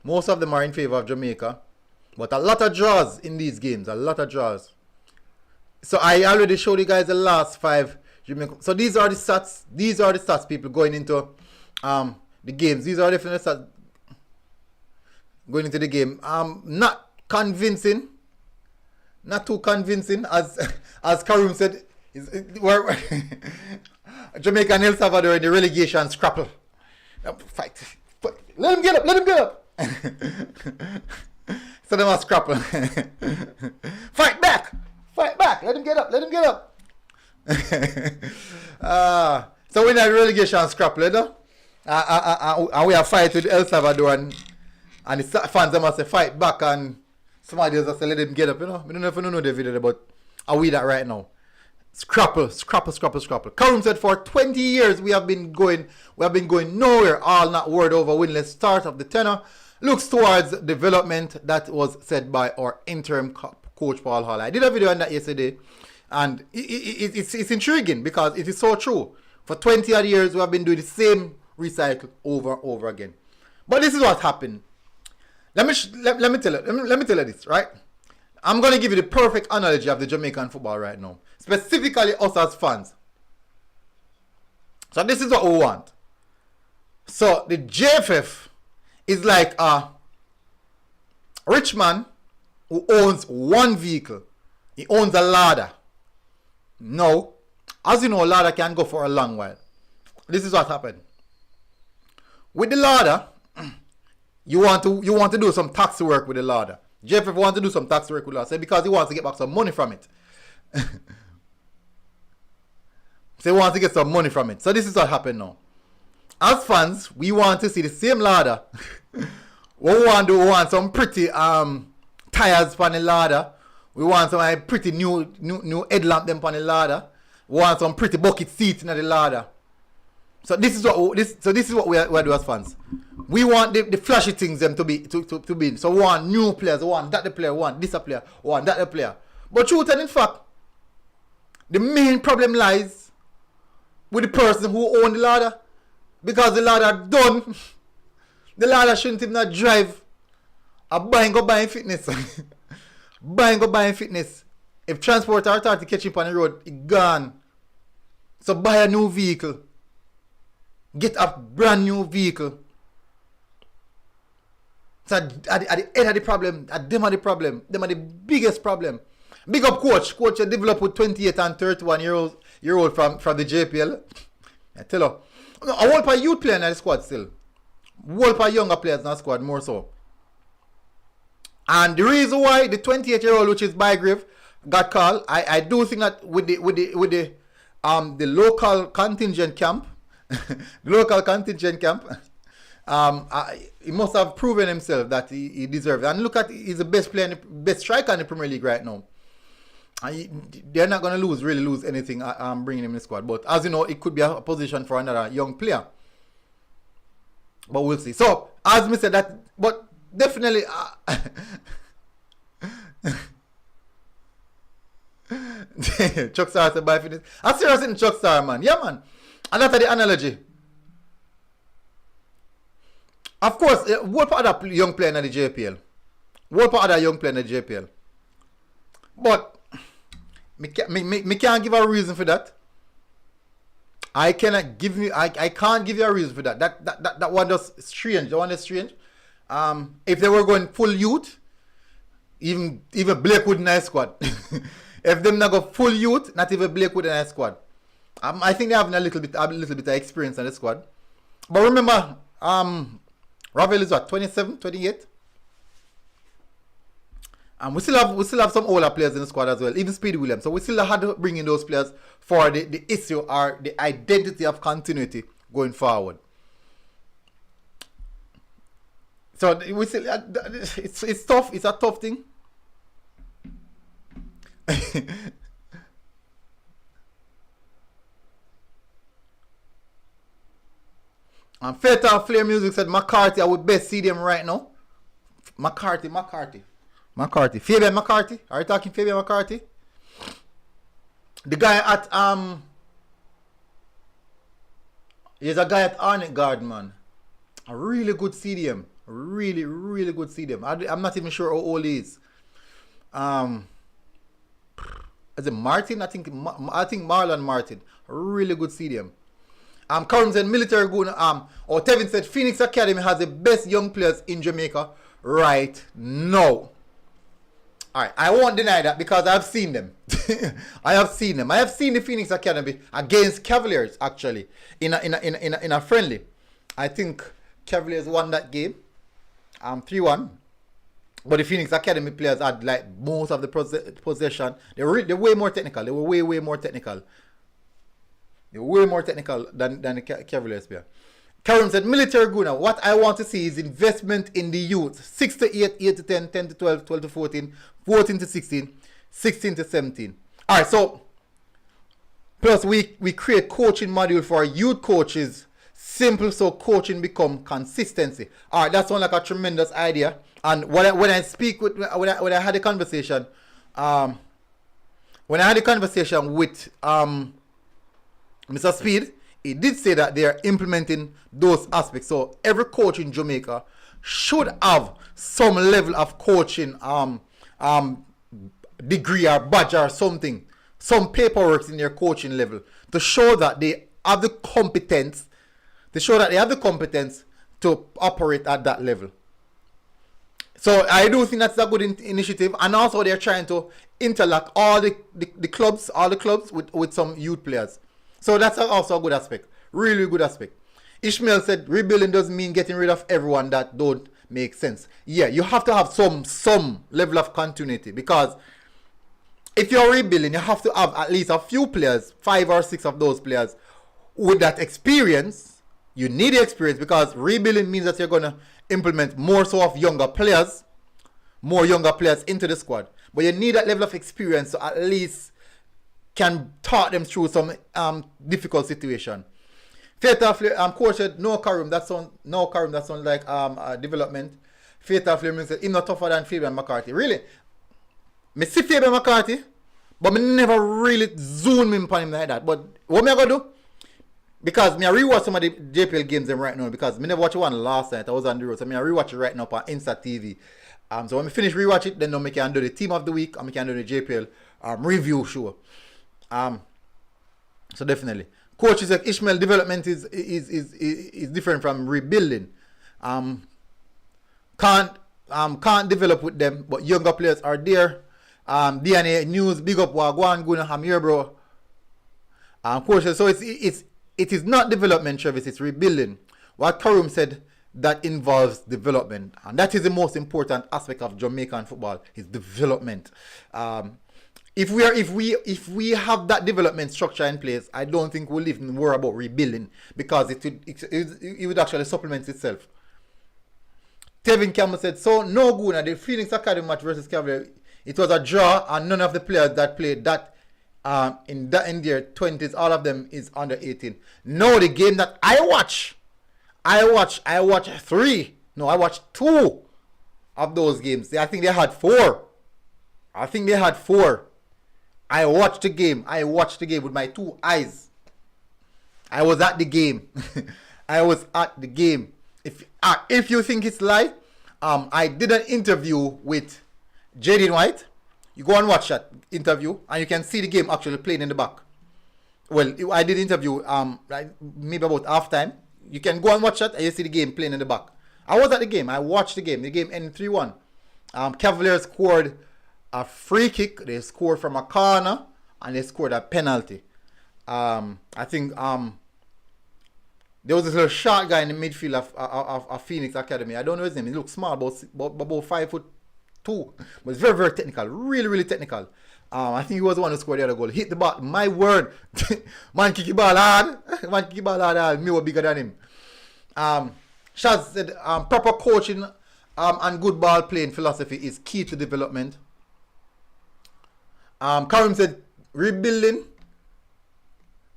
Most of them are in favor of Jamaica. But a lot of draws in these games. A lot of draws. So I already showed you guys the last 5 Jamaica. So these are the stats. These are the stats, people, going into the games. These are definitely stats going into the game. Not convincing. Not too convincing. As Karim said, Jamaica and El Salvador in the relegation scrapple. Fight. Let him get up. Let him get up. So they must scrapple. Fight back. Let him get up. So we're in a relegation scrapple, you know? And we are fighting with El Salvador, and the fans must say fight back, and somebody else say let him get up, you know? I don't know if you know the video, but are we that right now? Scrapple. Karim said for 20 years we have been going nowhere, all not word over winless start of the tenor. Looks towards development. That was said by our interim coach Paul Hall. I did a video on that yesterday, and it's intriguing because it is so true. For 20 odd years we have been doing the same recycle over and over again. But this is what happened. Let me tell you this, right? I'm going to give you the perfect analogy of the Jamaican football right now. Specifically us as fans. So this is what we want. So the JFF is like a rich man who owns one vehicle. He owns a ladder. Now, as you know, a ladder can go for a long while. This is what happened. With the ladder, you want to do some taxi work with the ladder. JFF wants to do some tax work with us because he wants to get back some money from it. So he wants to get some money from it. So this is what happened now. As fans, we want to see the same ladder. What we want some pretty tires on the ladder. We want some pretty new headlamp them on the ladder. We want some pretty bucket seats in the ladder. So this is what we do as fans. We want the flashy things them to be. So we want new players, we want that the player, we want this a player, we want that the player. But truth and in fact, the main problem lies with the person who owned the ladder. Because the ladder done. The ladder shouldn't even not drive. Buying fitness. buying fitness. If transport authority catch him on the road, it gone. So buy a new vehicle. Get a brand new vehicle. So at the end of the problem, them are the problem. Them are the biggest problem. Big up coach. Coach developed with 28 and 31 year old from the JPL. I tell you. I want for youth player in the squad still. Want for younger players in the squad more so. And the reason why the 28-year-old, which is Bygrave, got called, I do think that with the local contingent camp, he must have proven himself that he deserves it. And look at, he's the best player, best striker in the Premier League right now. They're not going to really lose anything bringing him in the squad. But as you know, it could be a position for another young player. But we'll see. So, as me said that, but definitely, Chuck Star said by fitness. I'm serious in Chuck Star, man. Yeah, man. And that's the analogy. Of course, what other young player in the JPL? What other young player in the JPL? But me can't give a reason for that. I can't give you a reason for that. That one is strange. That one is strange. If they were going full youth, even Blake would in a squad. If them not go full youth, not even Blake would in a squad. I think they have a little bit of experience in the squad. But remember, Ravel is what, 27, 28? We still have some older players in the squad as well, even Speedy Williams. So we still had to bring in those players for the issue or the identity of continuity going forward. So we still, it's tough. It's a tough thing. And Fatal Flare Music said McCarthy, I would best see them right now. McCarthy. Fabian McCarthy. Are you talking Fabian McCarthy? The guy at he's a guy at Arnett Garden, man. A really good CDM. Really good CDM. I'm not even sure how old he is. Is it Martin? I think Marlon Martin. A really good CDM. Karim said Military Goon. Tevin said Phoenix Academy has the best young players in Jamaica right now. Alright, I won't deny that because I've seen them. I have seen the Phoenix Academy against Cavaliers actually in a friendly. I think Cavaliers won that game. 3-1. But the Phoenix Academy players had like most of the possession. They're way more technical. They were way more technical. They were way more technical than the Cavaliers player. Karim said, Military Guna, what I want to see is investment in the youth. 6 to 8, 8 to 10, 10 to 12, 12 to 14, 14 to 16, 16 to 17. Alright, so plus we create coaching module for youth coaches. Simple so coaching become consistency. Alright, that sounds like a tremendous idea. And when I had a conversation, with Mr. Speed, he did say that they are implementing those aspects. So every coach in Jamaica should have some level of coaching degree or badge or something, some paperwork in their coaching level to show that they have the competence, to operate at that level. So I do think that's a good initiative, and also they're trying to interlock all the clubs with some youth players. So that's also a good aspect, really good aspect. Ishmael said rebuilding doesn't mean getting rid of everyone that don't make sense. Yeah, you have to have some level of continuity, because if you're rebuilding, you have to have at least a few players, 5 or 6 of those players with that experience. You need the experience, because rebuilding means that you're going to implement more so of younger players into the squad. But you need that level of experience to at least can talk them through some difficult situation. Fatal Flare, coach said no Karim, that sounds like development. Fatal Flare said he's not tougher than Fabian McCarthy. Really? Me see Fabian McCarthy, but me never really zoom in upon him like that. But what me I gonna do? Because me I rewatch some of the JPL games them right now, because me never watch one last night. I was on the road, so me I rewatch it right now on Insta TV. So when we finish rewatch it, then we can do the team of the week and we can do the JPL review show. So definitely, coach is like Ishmael. Development is different from rebuilding. Can't develop with them, but younger players are there. DNA News, big up Wagwan, Guna, I'm here, bro. Coach says, so it is not development, Travis, it's rebuilding. What Karim said that involves development, and that is the most important aspect of Jamaican football, is development. If we have that development structure in place, I don't think we'll even worry about rebuilding, because it would actually supplement itself. Tevin Campbell said, so no good at the Phoenix Academy match versus Cavalier. It was a draw, and none of the players that played that in their 20s, all of them is under 18. No, the game that I watched 2 of those games. I think they had 4. I watched the game with my 2 eyes. I was at the game. If you think it's lie, I did an interview with Jaden White. You go and watch that interview, and you can see the game actually playing in the back. Well, I did interview maybe about halftime. You can go and watch that, and you see the game playing in the back. I was at the game. I watched the game. The game ended 3-1. Cavaliers scored a free kick. They scored from a corner, and they scored a penalty. I think there was this little short guy in the midfield of Phoenix Academy. I don't know his name. He looks small, about 5'2", but it's very, very technical. Really, really technical. I think he was the one who scored the other goal. Hit the ball. My word, man, kick the ball hard. Me was bigger than him. Shaz said, proper coaching and good ball playing philosophy is key to development. Karim said, rebuilding.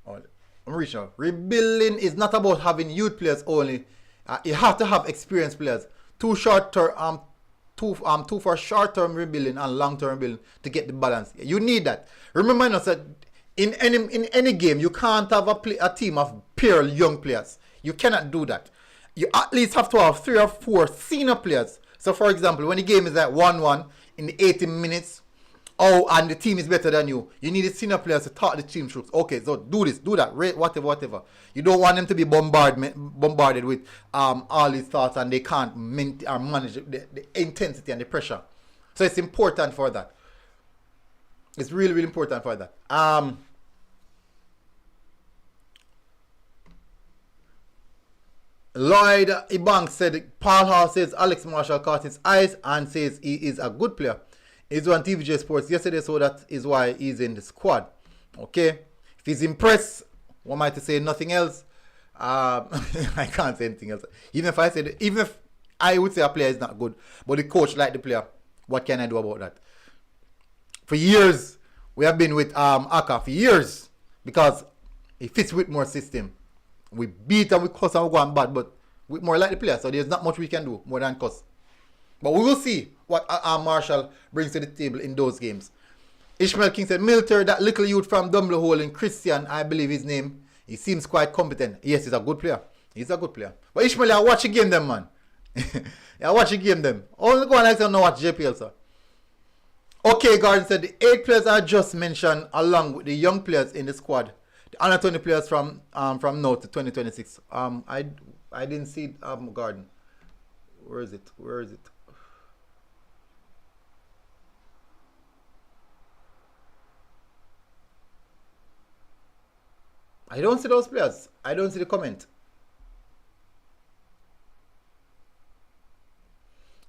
I'm reaching out. Rebuilding is not about having youth players only. You have to have experienced players. Two for short-term rebuilding and long-term rebuilding to get the balance. You need that. Remember that in any game you can't have a team of pure young players. You cannot do that. You at least have to have 3 or 4 senior players. So, for example, when the game is at 1-1 in the 80 minutes, and the team is better than you, you need the senior players to talk the team through. Okay, so do this, do that, rate, whatever. You don't want them to be bombarded with all these thoughts, and they can't manage the intensity and the pressure. So it's important for that. It's really, really important for that. Lloyd Ibang said, Paul Hall says Alex Marshall caught his eyes and says he is a good player. He's on TVJ Sports yesterday, so that is why he's in the squad. Okay, if he's impressed, what am I to say? Nothing else. I can't say anything else. Even if I would say a player is not good, but the coach liked the player, what can I do about that? For years, we have been with Aka for years, because he fits with more system. We beat and we cuss and we go on bad, but we more like the player, so there's not much we can do more than cuss. But we will see what Marshall brings to the table in those games. Ishmael King said, Milter, that little youth from Dumble Hole in Christian, I believe his name, he seems quite competent. Yes, he's a good player. But Ishmael, I watch the game them, man. Only go and like to know watch JPL, sir. Okay, Gordon said, the 8 players I just mentioned, along with the young players in the squad, the under 20 players from now to 2026. I didn't see Gordon. Where is it? I don't see those players. I don't see the comment.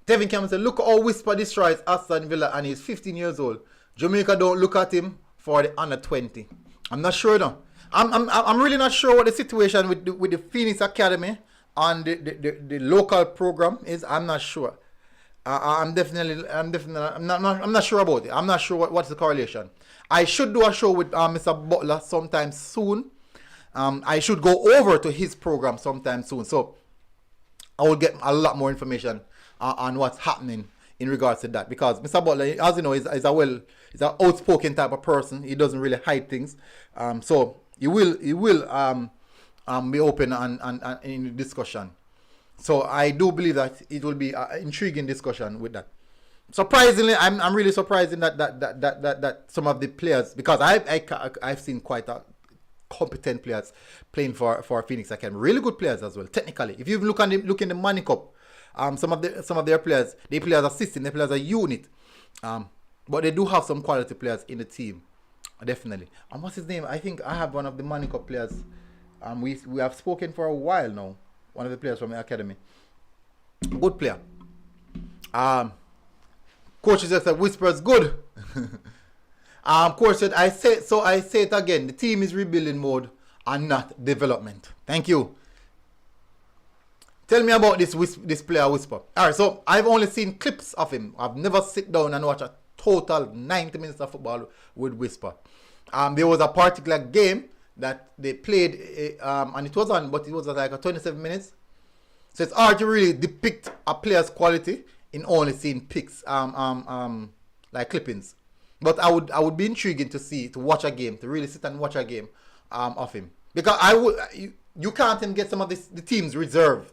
Tevin Cameron said, look how Whisper destroys Aston Villa and he's 15 years old. Jamaica don't look at him for the under 20. I'm not sure though. I'm really not sure what the situation with the Phoenix Academy and the local program is. I'm not sure. I'm not sure about it. I'm not sure what's the correlation. I should do a show with Mr. Butler sometime soon. I should go over to his program sometime soon, so I will get a lot more information on what's happening in regards to that, because Mr. Butler, as you know, is an outspoken type of person. He doesn't really hide things, so he will be open and in discussion. So I do believe that it will be an intriguing discussion with that. Surprisingly, I'm really surprised in that some of the players, because I've seen quite a competent players playing for Phoenix Academy, really good players as well technically. If you look in the Money Cup, some of their players, they play as a system, they play as a unit, but they do have some quality players in the team, definitely. And what's his name? I think I have one of the Money Cup players. We have spoken for a while now. One of the players from the academy. Good player. Coaches just said Whispers good. Coach said I say it again. The team is rebuilding mode and not development. Thank you. Tell me about this player Whisper. Alright, so I've only seen clips of him. I've never sit down and watch a total 90 minutes of football with Whisper. There was a particular game that they played and it was on, but it was like a 27 minutes. So it's hard to really depict a player's quality in only seeing pics, like clippings. But I would be intriguing to watch a game, to really sit and watch a game of him. Because you can't even get some of the teams reserve.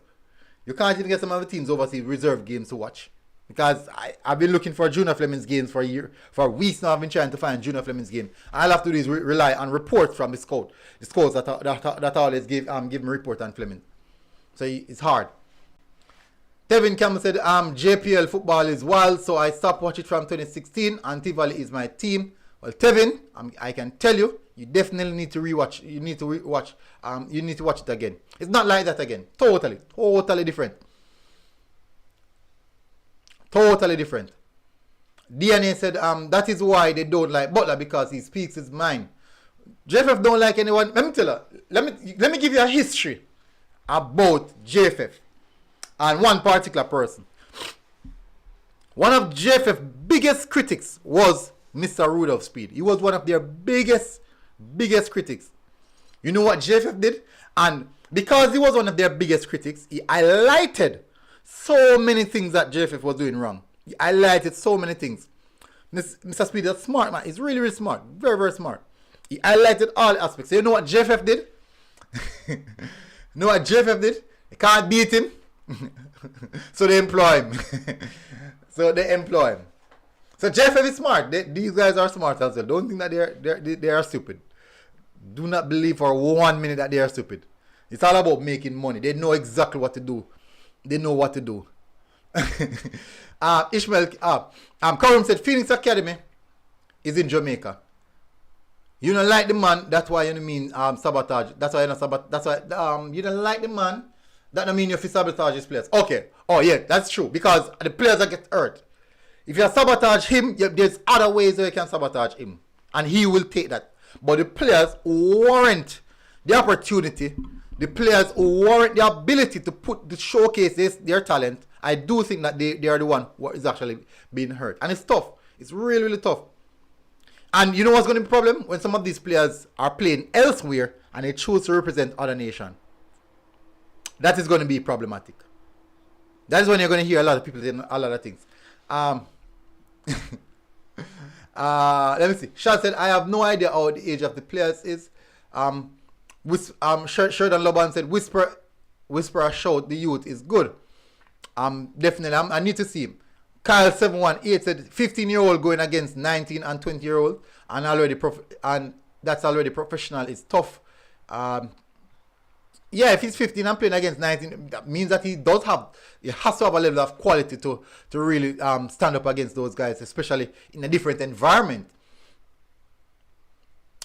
You can't even get some of the teams overseas reserve games to watch. Because I've been looking for Junior Fleming's games for weeks now. I've been trying to find Junior Fleming's game. All I have to do is rely on reports from the scout. The scouts that always give me report on Fleming. So it's hard. Tevin Campbell said, JPL football is wild, so I stopped watching it from 2016 and Tivoli is my team. Well, Tevin, I can tell you, you definitely need to rewatch. You need to watch it again. It's not like that again. Totally different. Totally different. DNA said, that is why they don't like Butler, because he speaks his mind. JFF don't like anyone. Let me tell you. Let me give you a history about JFF and one particular person. One of JFF's biggest critics was Mr. Rudolph Speed. He was one of their biggest critics. You know what JFF did? And because he was one of their biggest critics, he highlighted so many things that JFF was doing wrong. He highlighted so many things. Mr. Speed is smart, man. He's really, really smart. Very, very smart. He highlighted all aspects. So you know what JFF did? You know what JFF did? They can't beat him. So they employ him. So JFF is smart. These guys are smart as well. Don't think that they are stupid. Do not believe for 1 minute that they are stupid. It's all about making money. They know exactly what to do. They know what to do. Ishmael, Karim said Phoenix Academy is in Jamaica. You don't like the man, that's why you mean sabotage. That's why you don't sabotage. That's why you don't like the man. That don't mean you have to sabotage his players. Okay. Oh yeah, that's true. Because the players that get hurt. If you sabotage him, there's other ways that you can sabotage him. And he will take that. But the players warrant the opportunity. The players warrant the ability to showcase their talent. I do think that they are the one who is actually being hurt. And it's tough. It's really, really tough. And you know what's going to be the problem? When some of these players are playing elsewhere and they choose to represent other nations. That is going to be problematic. That is when you're going to hear a lot of people saying a lot of things. Let me see. Shad said, I have no idea how the age of the players is. Sheridan Loban said, Whisper a shout, the youth is good. Definitely, I need to see him. Kyle 718 said, 15-year-old going against 19 and 20-year-old, and that's already professional. It's tough. Yeah, if he's 15 and playing against 19, that means that he has to have a level of quality to really stand up against those guys, especially in a different environment.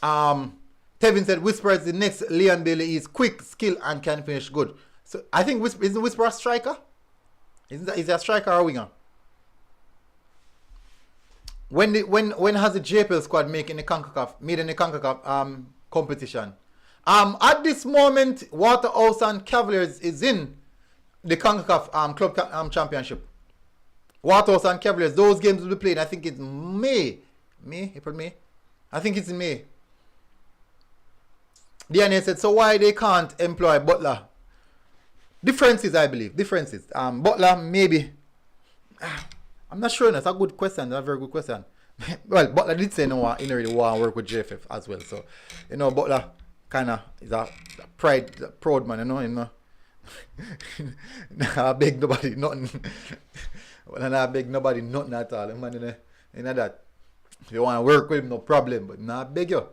Tevin said, Whisper is the next Leon Bailey. Is quick, skill, and can finish good. So I think isn't Whisper a striker? Is he a striker or a winger? When has the JPL squad made in the CONCACAF competition? At this moment, Waterhouse and Cavaliers is in the CONCACAF club championship. Waterhouse and Cavaliers, those games will be played. I think it's April, May. I think it's in May. DNA said, so why they can't employ Butler? Differences, I believe. Differences. Butler, maybe. I'm not sure. That's a good question. That's a very good question. Well, Butler did say no, he really want to work with JFF as well. So, Butler kind of is a proud man, I beg nobody nothing. Well, I beg nobody nothing at all. Man, that. If you want to work with him, no problem. But I beg you.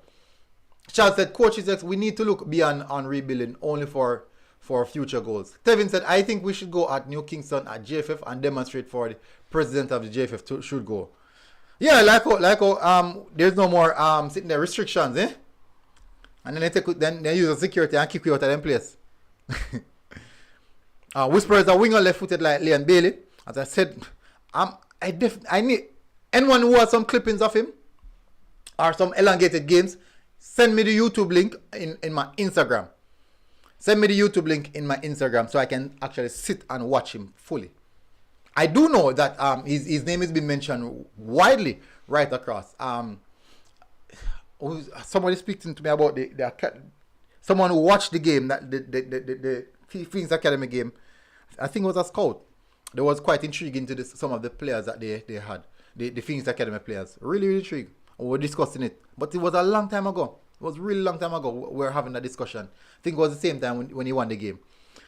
Charles said, coaches said we need to look beyond on rebuilding only for future goals. Tevin said, I think we should go at New Kingston at JFF and demonstrate for the president of the JFF should go. Yeah, like there's no more sitting there restrictions, eh? And then they use the security and kick you out of them place. Whisper is a winger left-footed like Leon Bailey. As I said, I need anyone who has some clippings of him or some elongated games. Send me the YouTube link in my Instagram. Send me the YouTube link in my Instagram so I can actually sit and watch him fully. I do know that his name has been mentioned widely right across. Somebody speaking to me about someone who watched the game, that the Phoenix Academy game. I think it was a scout. They was quite intriguing to some of the players that they had. The Phoenix Academy players. Really, really intrigued. We were discussing it. But it was a long time ago. It was a really long time ago we were having that discussion. I think it was the same time when he won the game.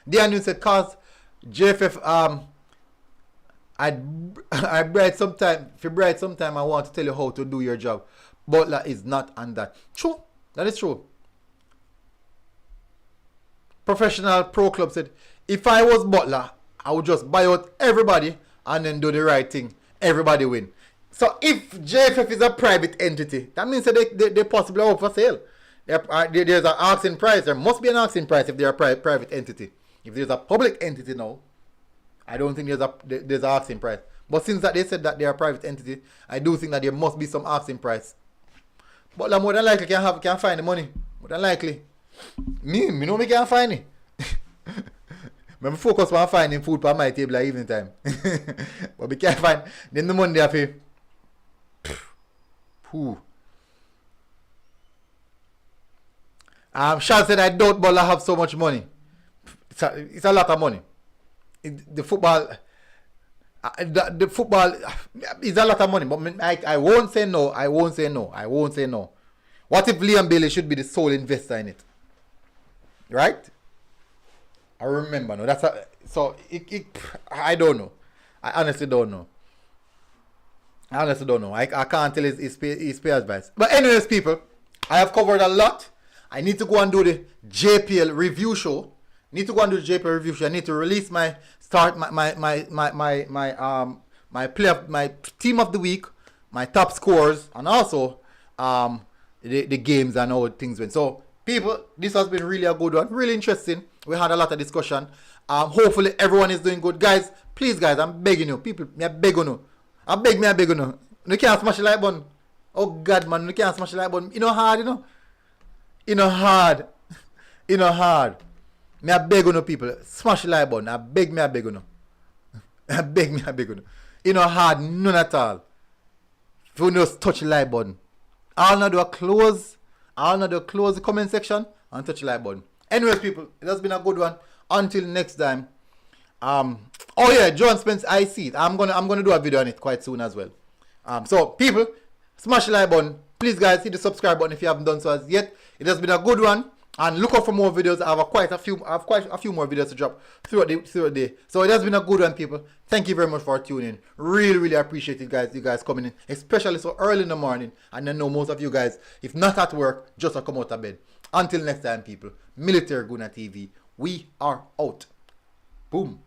Daniel said, cause JFF, I bright sometime. If you bright sometime, I want to tell you how to do your job. Butler is not on that. True. That is true. Professional Pro Club said, if I was Butler, I would just buy out everybody and then do the right thing. Everybody win. So if JFF is a private entity, that means that they possibly are up for sale. There's an asking price. There must be an asking price if they're a private entity. If there's a public entity now, I don't think there's an asking price. But since that they said that they're a private entity, I do think that there must be some asking price. But more than likely can find the money. More than likely. Me know me can't find it. I'm focus on finding food for my table at evening time. But we can't find. Then the money I pay. Sean said I doubt Bola have so much money. It's a lot of money. The football is a lot of money. But I won't say no. I won't say no. What if Liam Bailey should be the sole investor in it? Right? I remember. No, I don't know. I honestly don't know. I can't tell his pay advice. But anyways, people, I have covered a lot. I need to go and do the JPL review show. I need to release my team of the week, my top scores, and also the games and how things went. So people, this has been really a good one, really interesting. We had a lot of discussion. Hopefully everyone is doing good. Guys, please guys, I'm begging you. People, I beg you. You can't smash the like button. Oh God, man, you can't smash the like button. You know hard. Me I beg you, people. Smash the like button. I beg you. I beg you. You know hard, none at all. If you just touch the like button. I'll not do close the comment section and touch the like button. Anyways, people, it has been a good one. Until next time. Oh yeah, John Spence, I see it. I'm gonna do a video on it quite soon as well. So people, smash the like button. Please guys, hit the subscribe button if you haven't done so as yet. It has been a good one. And look out for more videos. I have quite a few more videos to drop throughout the day. So it has been a good one, people. Thank you very much for tuning in. Really appreciate it, guys. You guys coming in, especially so early in the morning. And I know most of you guys, if not at work, just to come out of bed. Until next time, people. Military Guna TV. We are out. Boom.